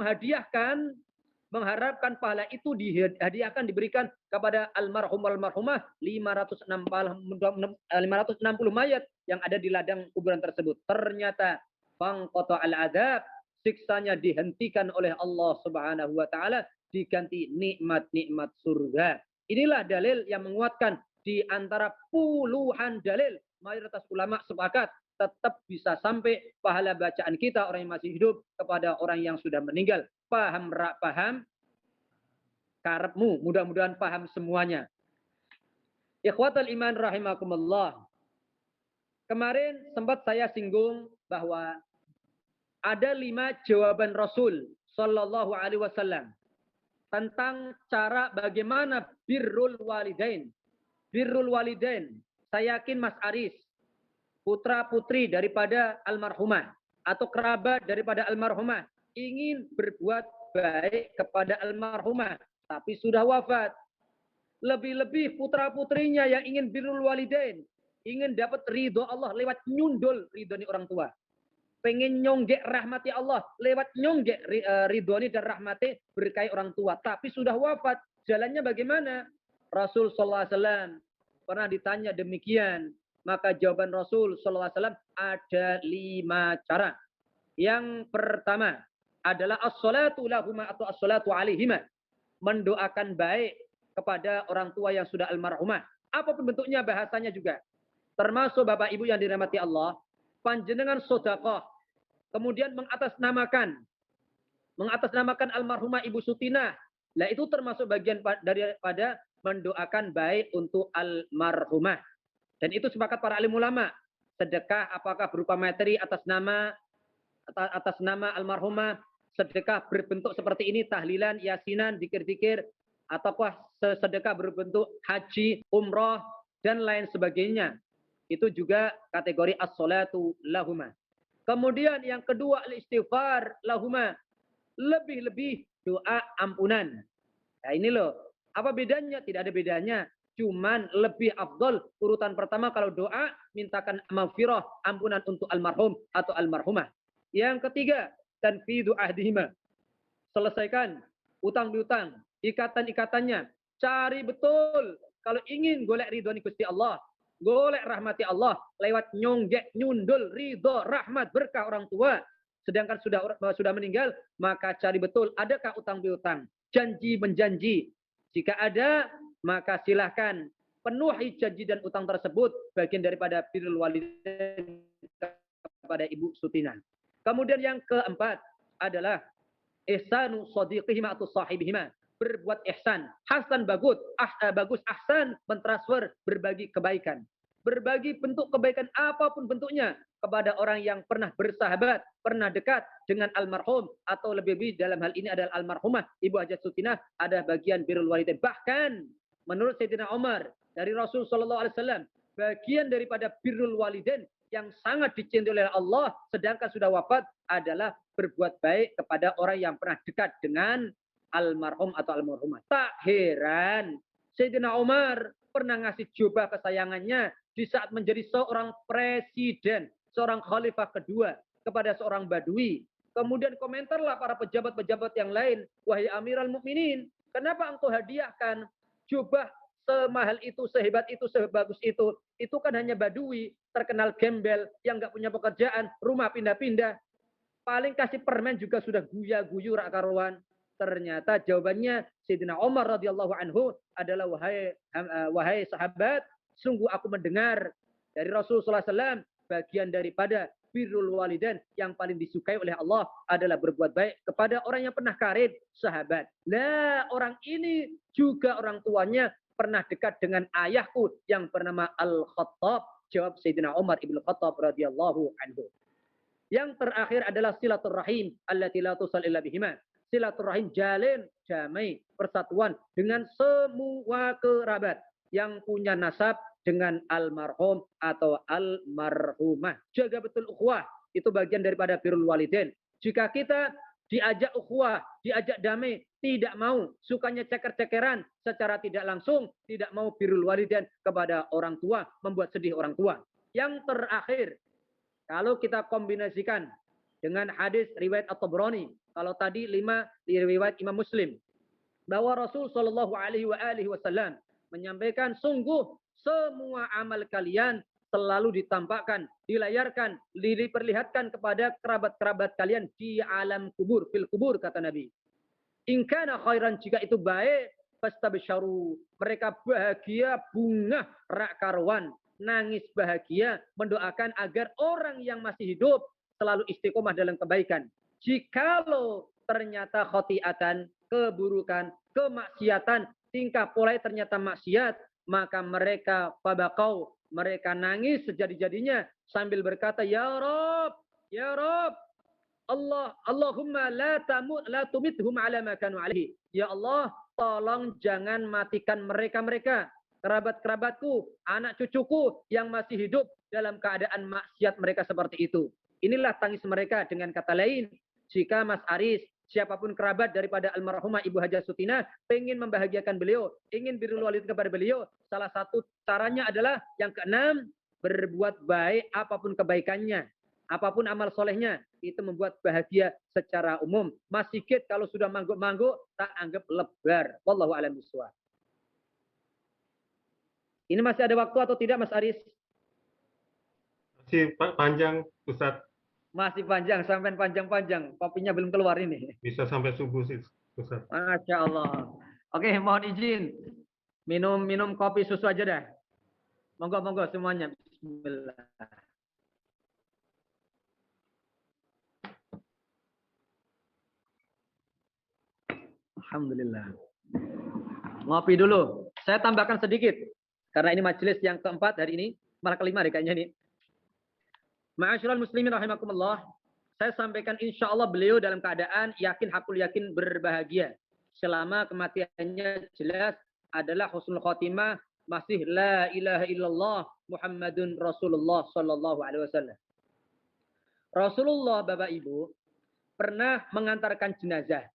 S2: mengharapkan pahala itu dihadiahkan, diberikan kepada almarhumah 560 mayat yang ada di ladang kuburan tersebut. Ternyata fangqata al-adzab, siksanya dihentikan oleh Allah Subhanahu wa taala, diganti nikmat-nikmat surga. Inilah dalil yang menguatkan di antara puluhan dalil. Mayoritas ulama sepakat tetap bisa sampai pahala bacaan kita orang yang masih hidup kepada orang yang sudah meninggal. Paham rak paham? Karepmu, mudah-mudahan paham semuanya. Ikhwatal iman rahimakumullah. Kemarin sempat saya singgung bahwa ada 5 jawaban Rasul sallallahu alaihi wasallam tentang cara bagaimana birrul walidain. Birrul walidain. Saya yakin Mas Aris, putra-putri daripada almarhumah atau kerabat daripada almarhumah ingin berbuat baik kepada almarhumah tapi sudah wafat. Lebih-lebih putra-putrinya yang ingin birrul walidain, ingin dapat ridho Allah lewat nyundul ridhoni orang tua. Pengen nyonggek rahmati Allah lewat nyonggek ridhoni dan rahmati berkahi orang tua tapi sudah wafat. Jalannya bagaimana? Rasul sallallahu alaihi wasallam pernah ditanya demikian. Maka jawaban Rasul sallallahu alaihi wasallam ada 5 cara. Yang pertama adalah as-salatu lahuma atau as-salatu alaihima. Mendoakan baik kepada orang tua yang sudah almarhumah. Apapun bentuknya bahasanya juga. Termasuk Bapak Ibu yang dirahmati Allah, panjenengan sedekah. Kemudian mengatasnamakan almarhumah Ibu Sutinah. Lah itu termasuk bagian daripada mendoakan baik untuk almarhumah. Dan itu sepakat para alim ulama. Sedekah apakah berupa materi atas nama almarhumah, sedekah berbentuk seperti ini, tahlilan, yasinan, zikir-zikir, ataukah sedekah berbentuk haji, umroh, dan lain sebagainya. Itu juga kategori as-salatu lahuma. Kemudian yang kedua, al-istighfar lahuma. Lebih-lebih doa ampunan. Nah ini loh, apa bedanya? Tidak ada bedanya. Cuman lebih afdol, urutan pertama kalau doa, mintakan maghfirah, ampunan untuk almarhum atau almarhumah. Yang ketiga, tanfidhu ahdihima. Selesaikan utang piutang, ikatan-ikatannya. Cari betul kalau ingin golek ridhoni Gusti Allah, golek rahmati Allah lewat nyonggek, nyundul, ridho, rahmat, berkah orang tua. Sedangkan sudah meninggal, maka cari betul adakah utang piutang, janji menjanji. Jika ada, maka silahkan penuhi janji dan utang tersebut, bagian daripada birrul walidain kepada Ibu Sutina. Kemudian yang keempat adalah ihsanu shadiqihima atau sahibihima, berbuat ihsan. Hasan bagus, bagus ahsan mentransfer berbagi kebaikan. Berbagi bentuk kebaikan apapun bentuknya kepada orang yang pernah bersahabat, pernah dekat dengan almarhum, atau lebih-lebih dalam hal ini adalah almarhumah Ibu Hajah Sutinah, ada bagian birrul walidain. Bahkan menurut Sayyidina Umar dari Rasul sallallahu alaihi wasallam, bagian daripada birrul walidain yang sangat dicintai oleh Allah sedangkan sudah wafat adalah berbuat baik kepada orang yang pernah dekat dengan almarhum atau almarhumah. Tak heran Sayyidina Umar pernah ngasih jubah kesayangannya di saat menjadi seorang presiden, seorang khalifah kedua kepada seorang badui. Kemudian komentarlah para pejabat-pejabat yang lain, wahai Amirul Mukminin, kenapa engkau hadiahkan jubah semahal itu, sehebat itu, sebagus itu kan hanya badui, terkenal gembel, yang nggak punya pekerjaan, rumah pindah-pindah, paling kasih permen juga sudah guya-guyu rak karuan. Ternyata jawabannya Sayyidina Umar radhiyallahu anhu adalah, wahai sahabat, sungguh aku mendengar dari Rasulullah SAW, bagian daripada birrul walidain yang paling disukai oleh Allah adalah berbuat baik kepada orang yang pernah karib, sahabat. Lah, orang ini juga orang tuanya pernah dekat dengan ayahku yang bernama Al-Khattab. Jawab Sayyidina Umar ibn Khattab radhiyallahu anhu. Yang terakhir adalah silaturrahim allati la tusal illa bihima. Silaturrahim, jalin damai persatuan dengan semua kerabat yang punya nasab dengan almarhum atau almarhumah. Jaga betul ukhuwah, itu bagian daripada birrul walidain. Jika kita diajak ukhuwah, diajak damai, tidak mau, sukanya ceker-cekeran secara tidak langsung, tidak mau birrul walidain kepada orang tua, membuat sedih orang tua. Yang terakhir, kalau kita kombinasikan dengan hadis riwayat At-Tabrani, kalau tadi 5 di riwayat Imam Muslim, bahwa Rasul Shallallahu Alaihi Wasallam menyampaikan, sungguh semua amal kalian selalu ditampakkan, dilayarkan, diperlihatkan kepada kerabat-kerabat kalian di alam kubur, fil kubur, kata Nabi. In kana khairan, jika itu baik, fastabsyaru, mereka bahagia bunga rak karuan, nangis bahagia, mendoakan agar orang yang masih hidup selalu istiqomah dalam kebaikan. Jikalau ternyata khotiatan, keburukan, kemaksiatan, tingkah pola ternyata maksiat, maka mereka fabaqau, mereka nangis sejadi-jadinya sambil berkata, ya Rob, ya Rob, Allahumma la tumithum ala ma kanu alaihi. Ya Allah, tolong jangan matikan mereka-mereka, kerabat-kerabatku, anak cucuku yang masih hidup dalam keadaan maksiat mereka seperti itu. Inilah tangis mereka. Dengan kata lain, jika Mas Aris, siapapun kerabat daripada almarhumah Ibu Hajah Sutinah pengen membahagiakan beliau, ingin birrul walidain kepada beliau, salah satu caranya adalah yang keenam, berbuat baik apapun kebaikannya, apapun amal solehnya, itu membuat bahagia secara umum. Mas Sigit kalau sudah mangguk-mangguk, tak anggap lebar. Wallahu a'lam bishawab. Ini masih ada waktu atau tidak, Mas Aris?
S1: Masih panjang, Ustaz.
S2: Masih panjang, sampai panjang-panjang. Kopinya belum keluar ini.
S1: Bisa sampai subuh sih, Ustaz.
S2: Masya Allah. Oke, mohon izin. Minum kopi susu aja dah. Monggo semuanya. Bismillah. Alhamdulillah. Ngopi dulu. Saya tambahkan sedikit. Karena ini majelis yang keempat hari ini. Malah kelima deh kayaknya ini. Ma'asyiral muslimin rahimakumullah. Saya sampaikan insya Allah beliau dalam keadaan yakin, hakul yakin berbahagia. Selama kematiannya jelas adalah husnul khotimah, masih la ilaha illallah Muhammadun Rasulullah sallallahu alaihi wasallam. Rasulullah, Bapak Ibu, pernah mengantarkan jenazah.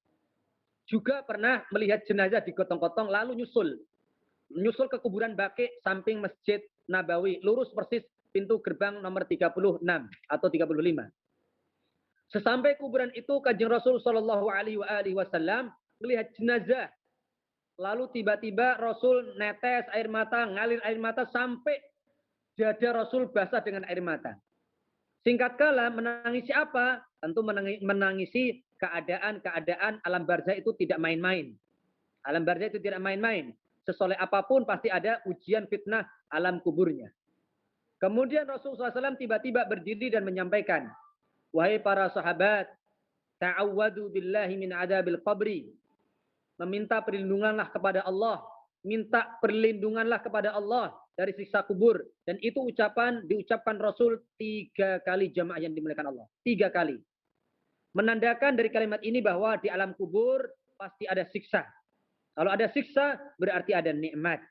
S2: Juga pernah melihat jenazah digotong-gotong lalu nyusul ke kuburan Baqi samping Masjid Nabawi, lurus persis pintu gerbang nomor 36 atau 35. Sesampai kuburan itu, Kanjeng Rasul sallallahu alaihi wasallam melihat jenazah. Lalu tiba-tiba Rasul netes air mata, ngalir air mata sampai dada Rasul basah dengan air mata. Singkat kala, menangisi apa? Tentu menangisi keadaan alam barzah itu tidak main-main. Alam barzah itu tidak main-main. sesoleh apapun pasti ada ujian fitnah alam kuburnya. Kemudian Rasulullah SAW tiba-tiba berdiri dan menyampaikan, wahai para sahabat, ta'awwadu billahi min adabil qabri. Meminta perlindunganlah kepada Allah. Minta perlindunganlah kepada Allah dari siksa kubur. Dan itu diucapkan Rasul 3 kali jamaah yang dimuliakan Allah. 3 kali. Menandakan dari kalimat ini bahwa di alam kubur pasti ada siksa. Kalau ada siksa berarti ada nikmat.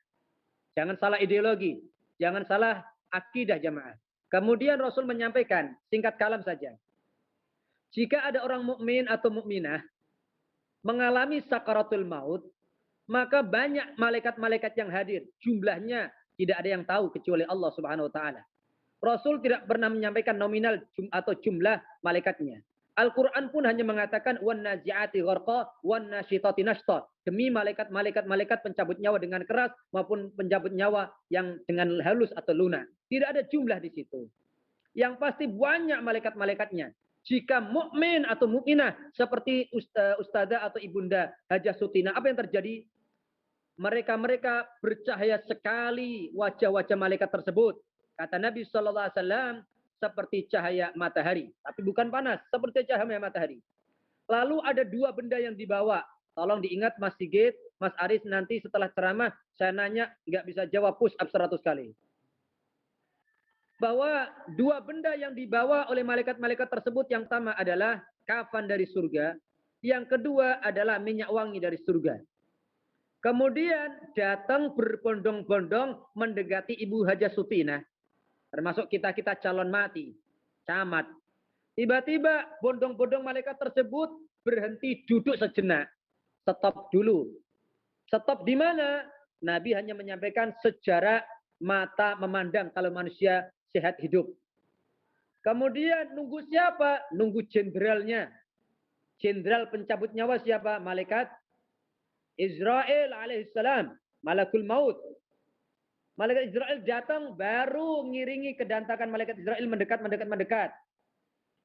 S2: Jangan salah ideologi. Jangan salah akidah jamaah. Kemudian Rasul menyampaikan, singkat kalam saja. Jika ada orang mukmin atau mukminah mengalami sakaratul maut, maka banyak malaikat-malaikat yang hadir. Jumlahnya tidak ada yang tahu kecuali Allah Subhanahu wa taala. Rasul tidak pernah menyampaikan nominal atau jumlah malaikatnya. Al-Quran pun hanya mengatakan wan nazi'ati gharqa wan nasyitati nashta. Demi malaikat pencabut nyawa dengan keras maupun pencabut nyawa yang dengan halus atau lunak. Tidak ada jumlah di situ. Yang pasti banyak malaikat-malaikatnya. Jika mukmin atau mukminah seperti ustazah atau ibunda Hajah Sutina, apa yang terjadi? Mereka bercahaya sekali wajah-wajah malaikat tersebut. Kata Nabi SAW, seperti cahaya matahari. Tapi bukan panas, seperti cahaya matahari. Lalu ada 2 benda yang dibawa. Tolong diingat Mas Sigit, Mas Aris, nanti setelah ceramah, saya nanya, nggak bisa jawab push up 100 kali. Bahwa 2 benda yang dibawa oleh malaikat-malaikat tersebut, yang pertama adalah kafan dari surga. Yang kedua adalah minyak wangi dari surga. Kemudian datang berbondong-bondong mendekati Ibu Hajah Sutina. Termasuk kita-kita calon mati, camat. Tiba-tiba bondong-bondong malaikat tersebut berhenti duduk sejenak. Stop dulu. Stop di mana? Nabi hanya menyampaikan sejarah mata memandang kalau manusia sehat hidup. Kemudian nunggu siapa? Nunggu jenderalnya. Jenderal pencabut nyawa siapa? Malaikat Israel alaihissalam. Malakul maut. Malaikat Israel datang baru mengiringi kedatangan malaikat Israel mendekat.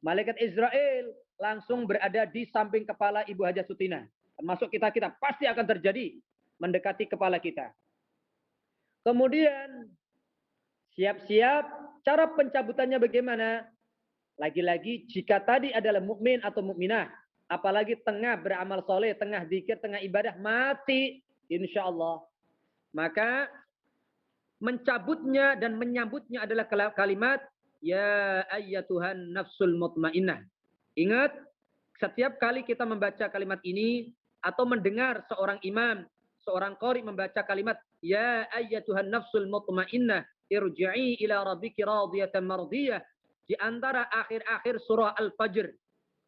S2: Malaikat Israel langsung berada di samping kepala Ibu Hajah Sutina. Termasuk kita-kita pasti akan terjadi mendekati kepala kita. Kemudian siap-siap, cara pencabutannya bagaimana? Lagi-lagi jika tadi adalah mukmin atau mukminah, apalagi tengah beramal soleh, tengah zikir, tengah ibadah, mati insya Allah. Maka mencabutnya dan menyambutnya adalah kalimat ya ayyatuhan nafsul mutmainnah. Ingat, setiap kali kita membaca kalimat ini atau mendengar seorang imam, seorang qari membaca kalimat ya ayyatuhan nafsul mutmainnah irji'i ila rabbiki radiyatan mardiyah, di antara akhir-akhir surah Al-Fajr.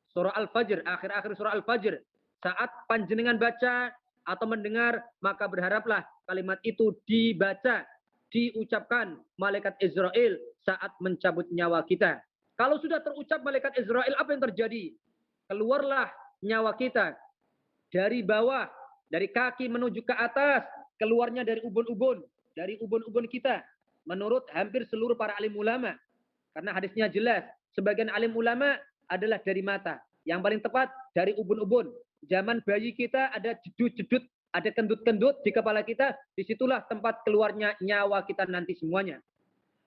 S2: Surah Al-Fajr, akhir-akhir surah Al-Fajr. Saat panjenengan baca atau mendengar, maka berharaplah kalimat itu dibaca, diucapkan malaikat Israel saat mencabut nyawa kita. Kalau sudah terucap malaikat Israel, apa yang terjadi? Keluarlah nyawa kita dari bawah, dari kaki menuju ke atas, keluarnya dari ubun-ubun, dari ubun-ubun kita. Menurut hampir seluruh para alim ulama. Karena hadisnya jelas, sebagian alim ulama adalah dari mata. Yang paling tepat dari ubun-ubun. Zaman bayi kita ada jedut-jedut, ada kendut-kendut di kepala kita, disitulah tempat keluarnya nyawa kita nanti semuanya.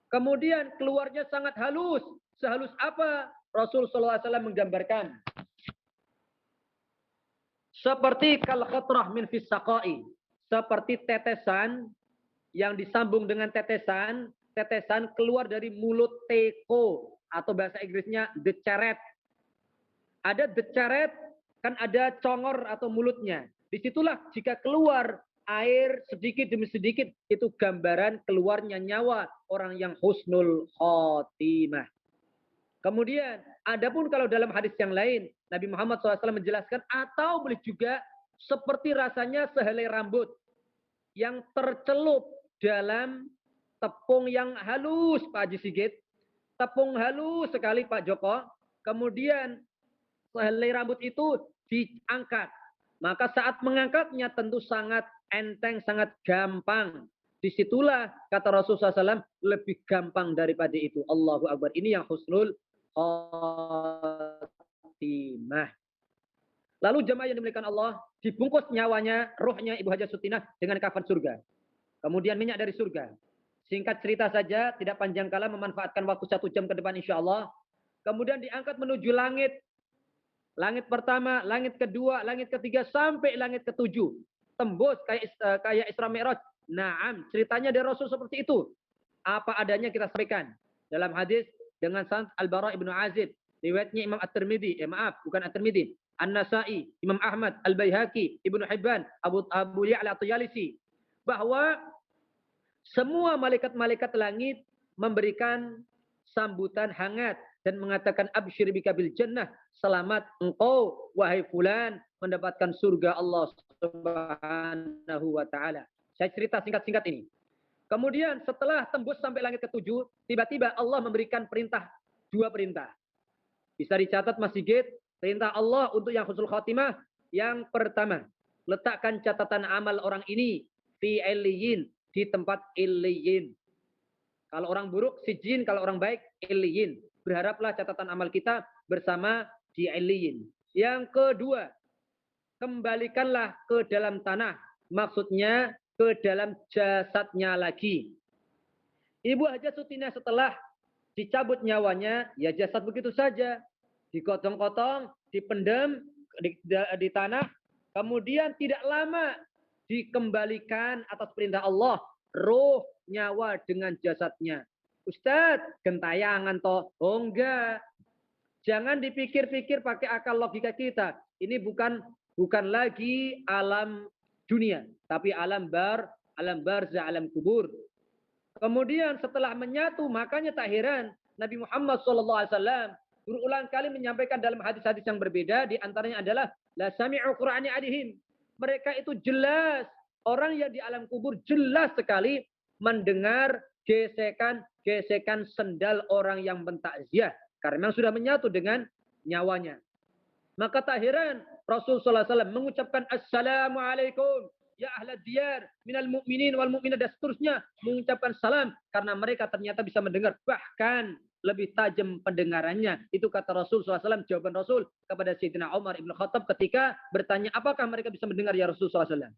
S2: Kemudian keluarnya sangat halus. Sehalus apa? Rasulullah SAW menggambarkan. Seperti kal-khatrah min fis saqai. Seperti tetesan yang disambung dengan tetesan, tetesan keluar dari mulut teko. Atau bahasa Inggrisnya deceret. Ada deceret, kan ada congor atau mulutnya. Disitulah jika keluar air sedikit demi sedikit, itu gambaran keluarnya nyawa orang yang husnul khotimah. Kemudian, adapun kalau dalam hadis yang lain, Nabi Muhammad SAW menjelaskan, atau boleh juga seperti rasanya sehelai rambut yang tercelup dalam tepung yang halus, Pak Haji Sigit. Tepung halus sekali, Pak Joko. Kemudian, sehelai rambut itu diangkat. Maka saat mengangkatnya tentu sangat enteng, sangat gampang. Disitulah kata Rasulullah SAW lebih gampang daripada itu. Allahu Akbar. Ini yang husnul khotimah. Lalu jemaah yang dimuliakan Allah, dibungkus nyawanya, rohnya Ibu Hajah Sutinah dengan kafan surga. Kemudian minyak dari surga. Singkat cerita saja, tidak panjang kala memanfaatkan waktu 1 jam ke depan insya Allah. Kemudian diangkat menuju langit. Langit pertama, langit kedua, langit ketiga, sampai langit ketujuh. Tembus kayak Isra Mi'raj. Naam, ceritanya dari Rasul seperti itu. Apa adanya kita sampaikan. Dalam hadis dengan sanad Al-Bara ibnu Azib. Riwayatnya Imam At-Tirmidzi. Bukan At-Tirmidzi. An-Nasai, Imam Ahmad, Al-Baihaqi, Ibnu Hibban, Abu Ya'la At-Tayalisi. Bahwa semua malaikat-malaikat langit memberikan sambutan hangat dan mengatakan absyir bika bil jannah, selamat engkau wahai fulan mendapatkan surga Allah Subhanahu wa taala. Saya cerita singkat-singkat ini. Kemudian setelah tembus sampai langit ketujuh, tiba-tiba Allah memberikan dua perintah. Bisa dicatat Mas Sigit, perintah Allah untuk yang husnul khatimah. Yang pertama, letakkan catatan amal orang ini fi illiyin, di tempat illiyin. Kalau orang buruk sijin, kalau orang baik illiyin. Berharaplah catatan amal kita bersama di illiyin. Yang kedua, kembalikanlah ke dalam tanah. Maksudnya ke dalam jasadnya lagi. Ibu Hajah Sutinah setelah dicabut nyawanya, ya jasad begitu saja. Dikotong-kotong, dipendam di tanah. Kemudian tidak lama dikembalikan atas perintah Allah. Roh, nyawa dengan jasadnya. Ustadz, gentayangan toh. Oh enggak. Jangan dipikir-pikir pakai akal logika kita. Ini bukan lagi alam dunia, tapi alam barzah, alam kubur. Kemudian setelah menyatu, makanya tak heran Nabi Muhammad SAW berulang kali menyampaikan dalam hadis-hadis yang berbeda, di antaranya adalah la sami'u qur'ani adihim. Mereka itu jelas, orang yang di alam kubur jelas sekali mendengar gesekan sendal orang yang mentakziah, karena memang sudah menyatu dengan nyawanya. Maka tak heran Rasulullah SAW mengucapkan Assalamualaikum ya ahlad diyar minal mu'minin wal mu'minat, dan seterusnya mengucapkan salam karena mereka ternyata bisa mendengar, bahkan lebih tajam pendengarannya. Itu kata Rasulullah SAW, jawaban Rasul kepada Sayyidina Umar ibn Khattab ketika bertanya apakah mereka bisa mendengar ya Rasulullah SAW.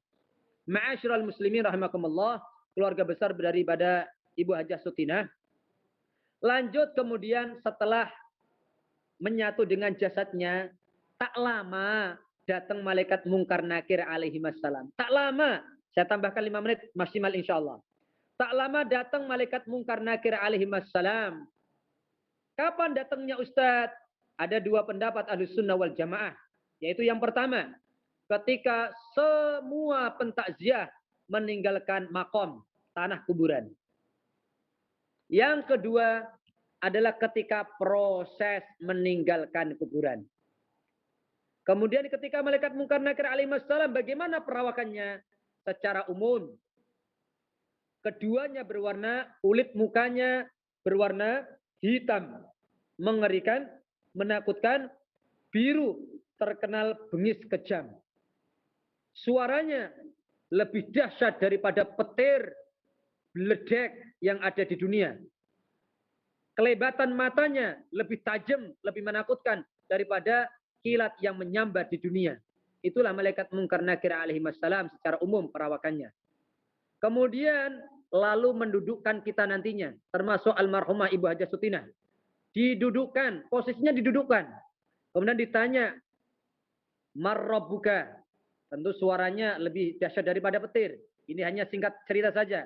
S2: Ma'asyiral muslimin rahimakumullah, keluarga besar daripada Ibu Hajah Sutinah. Lanjut kemudian setelah menyatu dengan jasadnya, tak lama datang malaikat Munkar Nakir alaihi wassalam. Tak lama, saya tambahkan 5 menit maksimal insyaallah. Tak lama datang malaikat Munkar Nakir alaihi wassalam. Kapan datangnya Ustadz? Ada 2 pendapat Ahlus Sunnah wal Jamaah. Yaitu yang pertama, ketika semua pentakziah meninggalkan makom, tanah kuburan. Yang kedua adalah ketika proses meninggalkan kuburan. Kemudian ketika malaikat Munkar Nakir alaihi wassalam, bagaimana perawakannya? Secara umum, keduanya berwarna, kulit mukanya berwarna hitam, mengerikan, menakutkan, biru, terkenal bengis kejam. Suaranya lebih dahsyat daripada petir beledek yang ada di dunia. Kelebatan matanya lebih tajam, lebih menakutkan daripada kilat yang menyambar di dunia. Itulah malaikat Munkar Nakir alaihi wassalam secara umum perawakannya. Kemudian lalu mendudukkan kita nantinya, termasuk almarhumah Ibu Hajah Sutinah. Didudukkan, posisinya didudukkan. Kemudian ditanya, Marrabbuka. Tentu suaranya lebih dahsyat daripada petir. Ini hanya singkat cerita saja.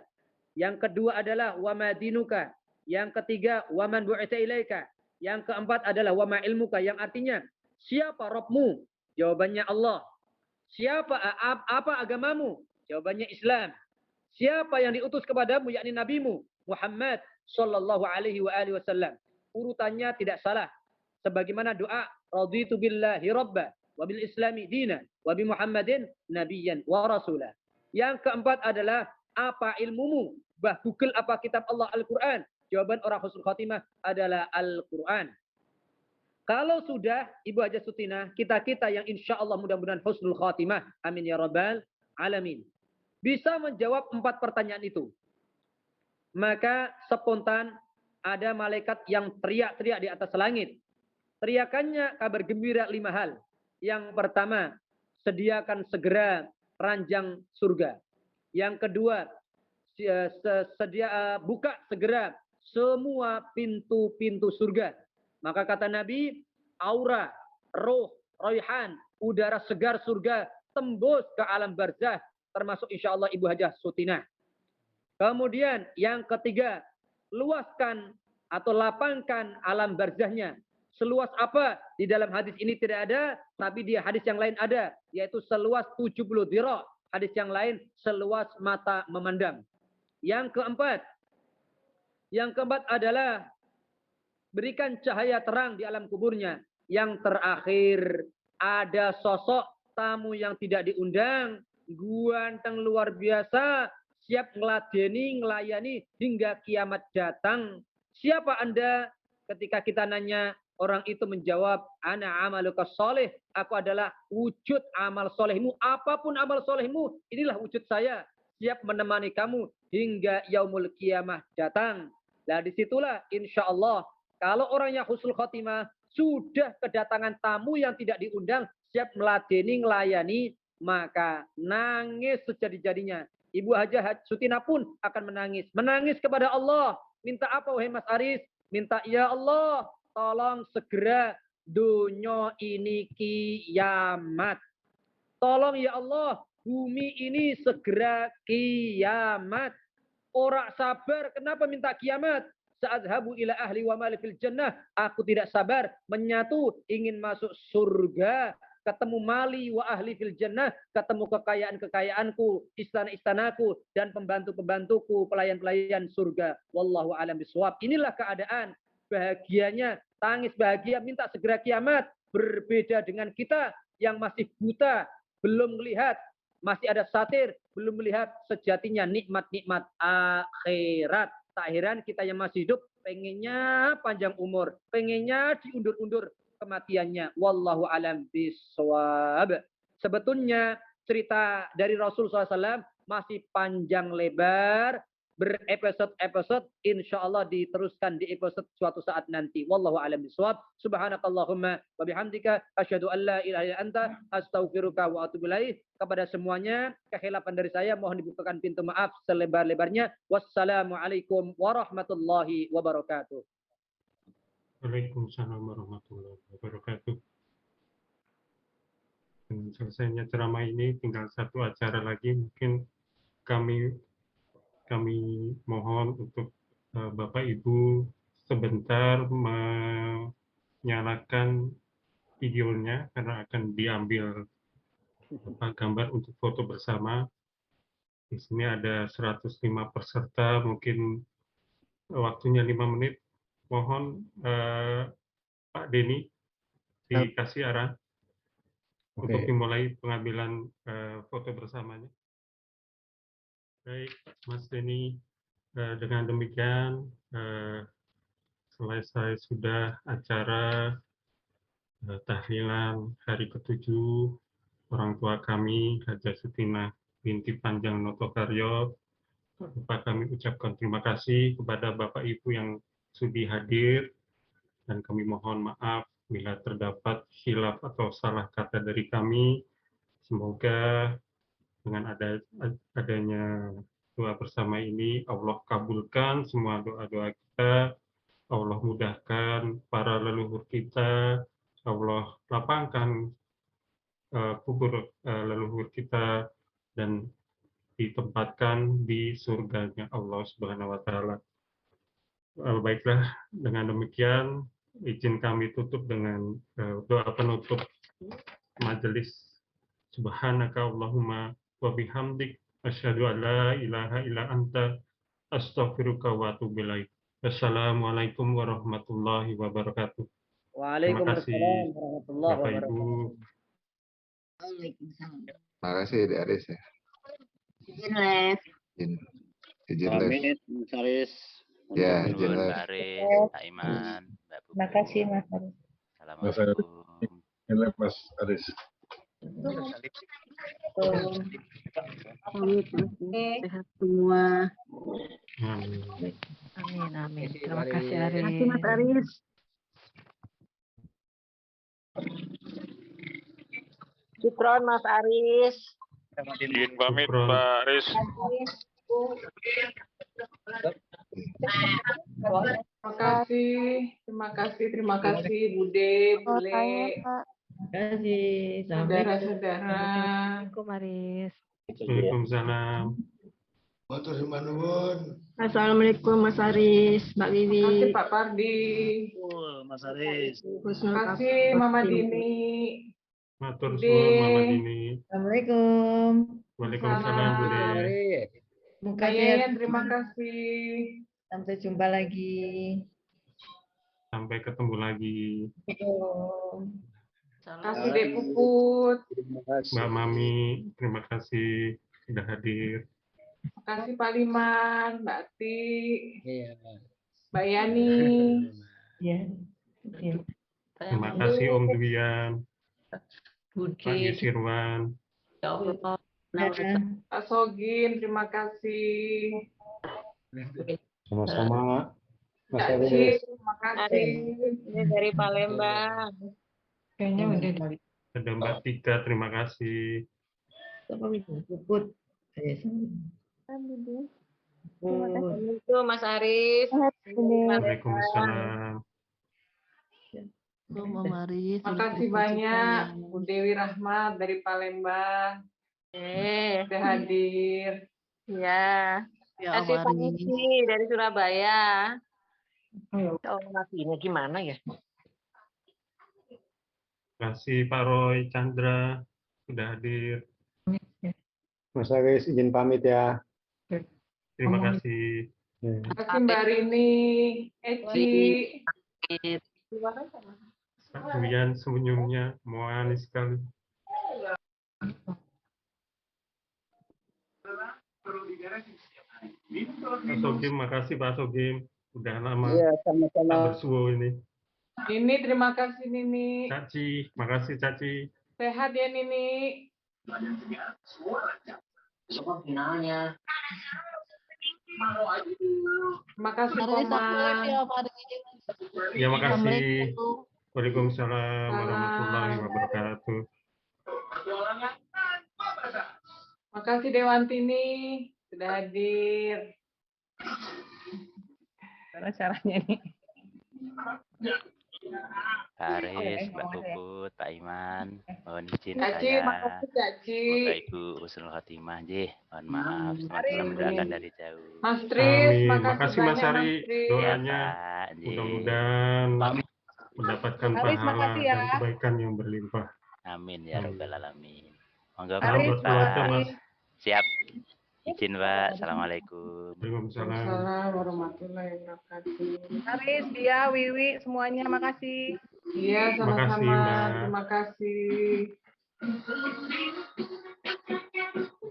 S2: Yang kedua adalah wa madinuka. Yang ketiga wa man bu'itsa ilaika. Yang keempat adalah wa ma ilmuka, yang artinya siapa Rabbmu? Jawabannya Allah. Siapa apa agamamu? Jawabannya Islam. Siapa yang diutus kepadamu, yakni nabimu Muhammad sallallahu alaihi wasallam. Urutannya tidak salah. Sebagaimana doa raditu billahi rabba wa bil islami dina wa bi Muhammadin nabiyyan wa rasula. Yang keempat adalah apa ilmumu? Bahbukul apa kitab Allah Al-Qur'an? Jawaban orang husnul khatimah adalah Al-Qur'an. Kalau sudah Ibu Hajah Sutinah, kita-kita yang insya Allah mudah-mudahan husnul khatimah, amin ya rabbal alamin, bisa menjawab 4 pertanyaan itu, maka spontan ada malaikat yang teriak-teriak di atas langit. Teriakannya kabar gembira 5 hal. Yang pertama, sediakan segera ranjang surga. Yang kedua, buka segera semua pintu-pintu surga. Maka kata Nabi, aura, roh, raihan, udara segar surga tembus ke alam barzah, termasuk insya Allah Ibu Hajah Sutina. Kemudian yang ketiga, luaskan atau lapangkan alam barzahnya. Seluas apa? Di dalam hadis ini tidak ada, tapi di hadis yang lain ada, yaitu seluas 70 dhira'. Hadis yang lain seluas mata memandang. Yang keempat adalah berikan cahaya terang di alam kuburnya. Yang terakhir, ada sosok tamu yang tidak diundang, ganteng luar biasa, siap ngeladeni, ngelayani hingga kiamat datang. Siapa Anda? Ketika kita nanya, orang itu menjawab, ana amaluka soleh, aku adalah wujud amal solehmu. Apapun amal solehmu, inilah wujud saya. Siap menemani kamu hingga yaumul kiamah datang. Nah disitulah insya Allah, kalau orang yang husnul khotimah, sudah kedatangan tamu yang tidak diundang, siap meladeni, ngelayani, maka nangis sejadi-jadinya. Ibu Hajah Sutina pun akan menangis. Menangis kepada Allah. Minta apa wahai Mas Aris? Minta, ya Allah, tolong segera dunia ini kiamat. Tolong ya Allah, bumi ini segera kiamat. Orang sabar, kenapa minta kiamat? Sa'adhabu ila ahli wa mali fil jannah. Aku tidak sabar, menyatu, ingin masuk surga. Ketemu mali wa ahli fil jannah, ketemu kekayaan-kekayaanku, istana-istanaku, dan pembantu-pembantuku, pelayan-pelayan surga. Wallahu a'lam bishawab. Inilah keadaan bahagianya, tangis bahagia, minta segera kiamat. Berbeda dengan kita yang masih buta, belum melihat, masih ada satir, belum melihat sejatinya nikmat-nikmat akhirat. Tak heran kita yang masih hidup pengennya panjang umur, pengennya diundur-undur kematiannya. Wallahu alam bisawab. Sebetulnya cerita dari Rasul SAW masih panjang lebar, berepisode-episode, insya Allah diteruskan di episode suatu saat nanti. Wallahu a'lam bishawab. Subhanakallahumma wa bihamdika asyhadu an la ilaha illa anta astaghfiruka wa atubu ilaik. Kepada semuanya, kekhilafan dari saya mohon dibukakan pintu maaf selebar-lebarnya. Wassalamualaikum warahmatullahi wabarakatuh.
S1: Waalaikumsalam warahmatullahi wabarakatuh. Dengan selesainya ceramah ini, tinggal satu acara lagi. Mungkin kami mohon untuk Bapak Ibu sebentar menyalakan videonya karena akan diambil gambar untuk foto bersama. Di sini ada 105 peserta, mungkin waktunya 5 menit. Mohon Pak Denny dikasih arah untuk dimulai pengambilan foto bersamanya. Baik, Mas Denny. Dengan demikian, selesai sudah acara tahlilan hari ke-7 orang tua kami, Hajah Sutina binti Panjang Notokaryo. Lupa kami ucapkan terima kasih kepada Bapak Ibu yang sudi hadir, dan kami mohon maaf bila terdapat khilaf atau salah kata dari kami. Semoga dengan adanya doa bersama ini, Allah kabulkan semua doa-doa kita, Allah mudahkan para leluhur kita, Allah lapangkan kubur leluhur kita, dan ditempatkan di surganya Allah Subhanahu wa Ta'ala. Baiklah, dengan demikian izin kami tutup dengan doa penutup majelis. Subhanaka Allahumma wa bihamdik asyhadu an la ilaha illa anta astaghfiruka wa atubu ilaik. Wassalamualaikum warahmatullahi wabarakatuh. Terima kasih Bapak Ibu.
S3: Terima kasih Dek Aris ya.
S4: Izin Les.
S3: Izin Les.
S5: Mas Aris.
S3: Ya, izin Les.
S5: Pak Aris, Pak Iman, Mbak Bubu.
S4: Terima kasih Mas Aris.
S5: Assalamualaikum.
S6: Ini Mas Aris.
S4: Sehat semua.
S1: Amin.
S4: Amin, amin. Terima kasih Aris.
S7: Terima kasih Mas Aris.
S4: Syukron Mas Aris.
S7: Izin pamit
S1: Syukron.
S7: Pak Aris.
S8: Terima kasih Bude, Bule,
S4: Kasih.
S8: saudara-saudara.
S4: Assalamualaikum Aris.
S1: Waalaikumsalam.
S9: Assalamualaikum Mas Aris, Mbak
S8: Terima
S9: Wiwi,
S8: kasih Pak Pardi.
S5: Mas Aris.
S9: Husnul
S8: Terima kasih Mama Dini.
S1: Matur
S8: Bude.
S1: suwun Mama Dini.
S4: Assalamualaikum.
S1: Waalaikumsalam Bude.
S4: Muka
S8: Kayen, terima kasih.
S4: Sampai jumpa lagi.
S1: Sampai ketemu lagi.
S8: Terima kasih Dek Puput.
S1: Mbak Mami, terima kasih sudah hadir.
S8: Terima kasih Pak Liman, Mbak Ati,
S5: Iya.
S8: Mbak Yani.
S4: Ya.
S1: Terima kasih Om Duyan, Pak
S4: Budi.
S1: Yusirwan.
S4: Ya Allah.
S8: Pak Sogin, terima kasih.
S6: Sama-sama, Mas
S8: Mbak
S6: Aris.
S8: Cik, terima kasih.
S4: Ini dari Palembang. Kayaknya udah dari
S1: Ada Mbak Tika, terima kasih.
S4: Puput. Assalamualaikum Mas Aris.
S1: Waalaikumsalam.
S8: Terima kasih banyak Bu Dewi Rahmat dari Palembang. Sudah hadir.
S4: Ya. Kasih Panji dari Surabaya. Oh, lakinya gimana ya?
S1: Terima kasih Pak Roy Chandra sudah hadir.
S6: Mas Aris izin pamit ya.
S1: Terima kasih.
S8: Terima kasih Mbak Rini, Eci.
S1: Pak Duyan senyumnya manis sekali. Pak Sogim, makasih Pak Sogim. Udah lama tak bersuo ini.
S8: Nini, terima kasih Nini.
S1: Caci, makasih Caci.
S8: Sehat ya Nini. Terima kasih Komar.
S1: Ya makasih. Waalaikumsalam warahmatullahi wabarakatuh.
S8: Terima kasih Dewantini sudah hadir.
S4: Gimana caranya nih?
S5: Pak Aris, Mbak Puput, Pak Iman, mohon izin
S8: Caci,
S5: saya.
S8: makasih Caci.
S5: Semoga Ibu Husnul Khotimah, Jih. Mohon maaf, teman-teman mendoakan dari jauh.
S8: Mas Tris,
S1: Amin.
S8: makasih
S1: Makasih Mas
S8: banyak
S1: Ari.
S8: Mas Tris.
S5: Ya
S1: Doanya
S5: Pak, Jih.
S1: mudah-mudahan mendapatkan pahala dan kebaikan yang berlimpah.
S5: Amin ya Rabbal Alamin. Monggo
S1: Salam
S5: pamit
S1: buat keluarga
S5: Pak.
S1: Mas.
S5: Siap. Izin Pak. Assalamualaikum.
S1: Waalaikumsalam.
S8: Waalaikumsalam warahmatullahi wabarakatuh.
S9: Aris, dia, Wiwi, semuanya makasih.
S8: Iya,
S1: Makasih,
S8: sama-sama.
S1: Mbak.
S8: Terima kasih.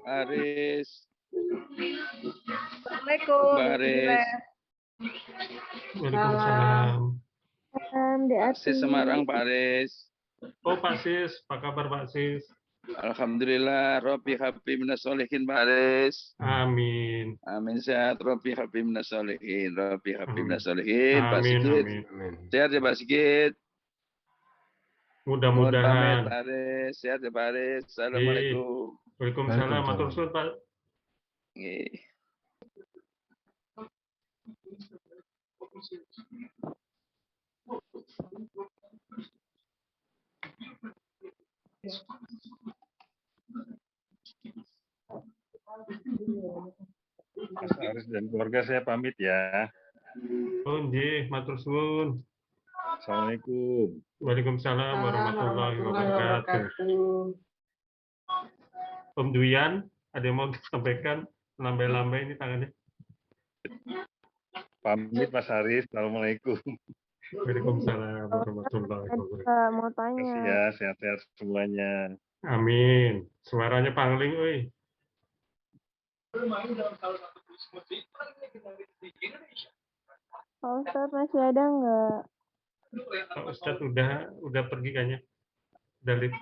S7: Aris.
S9: Assalamualaikum.
S7: Mbak Aris.
S1: Waalaikumsalam.
S7: Sis Semarang Pak Aris.
S1: Oh Pak Sis, apa kabar Pak Sis?
S7: Alhamdulillah, Rabbi Habib minas solihin Pak Aris.
S1: Amin.
S7: Amin sehat, Rabbi Habib minas solihin, Rabbi Habib minas
S1: Amin.
S7: solihin. Pak
S1: Amin.
S7: Sigit,
S1: Amin.
S7: sehat ya Pak Sigit. Mohon pamit
S1: Mudah-mudahan.
S7: Pak Aris, sehat ya Pak Aris. Assalamualaikum.
S1: Waalaikumsalam. Matur suwun Pak.
S7: Nggih.
S6: Mas Aris dan keluarga saya pamit ya.
S1: Oh nggih, matur suwun.
S6: Assalamualaikum.
S1: Waalaikumsalam warahmatullahi wabarakatuh. Om Duyan, ada yang mau disampaikan? Lambai-lambai ini tangannya.
S6: Pamit Mas Aris. Assalamualaikum.
S1: Waalaikumsalam warahmatullahi wabarakatuh.
S9: Mau
S6: Terima kasih
S9: tanya.
S6: ya, sehat-sehat semuanya.
S1: Amin. Suaranya pangling, oi.
S9: Pak Ustadz masih ada nggak?
S1: Pak Ustadz udah pergi kayaknya. Udah lift.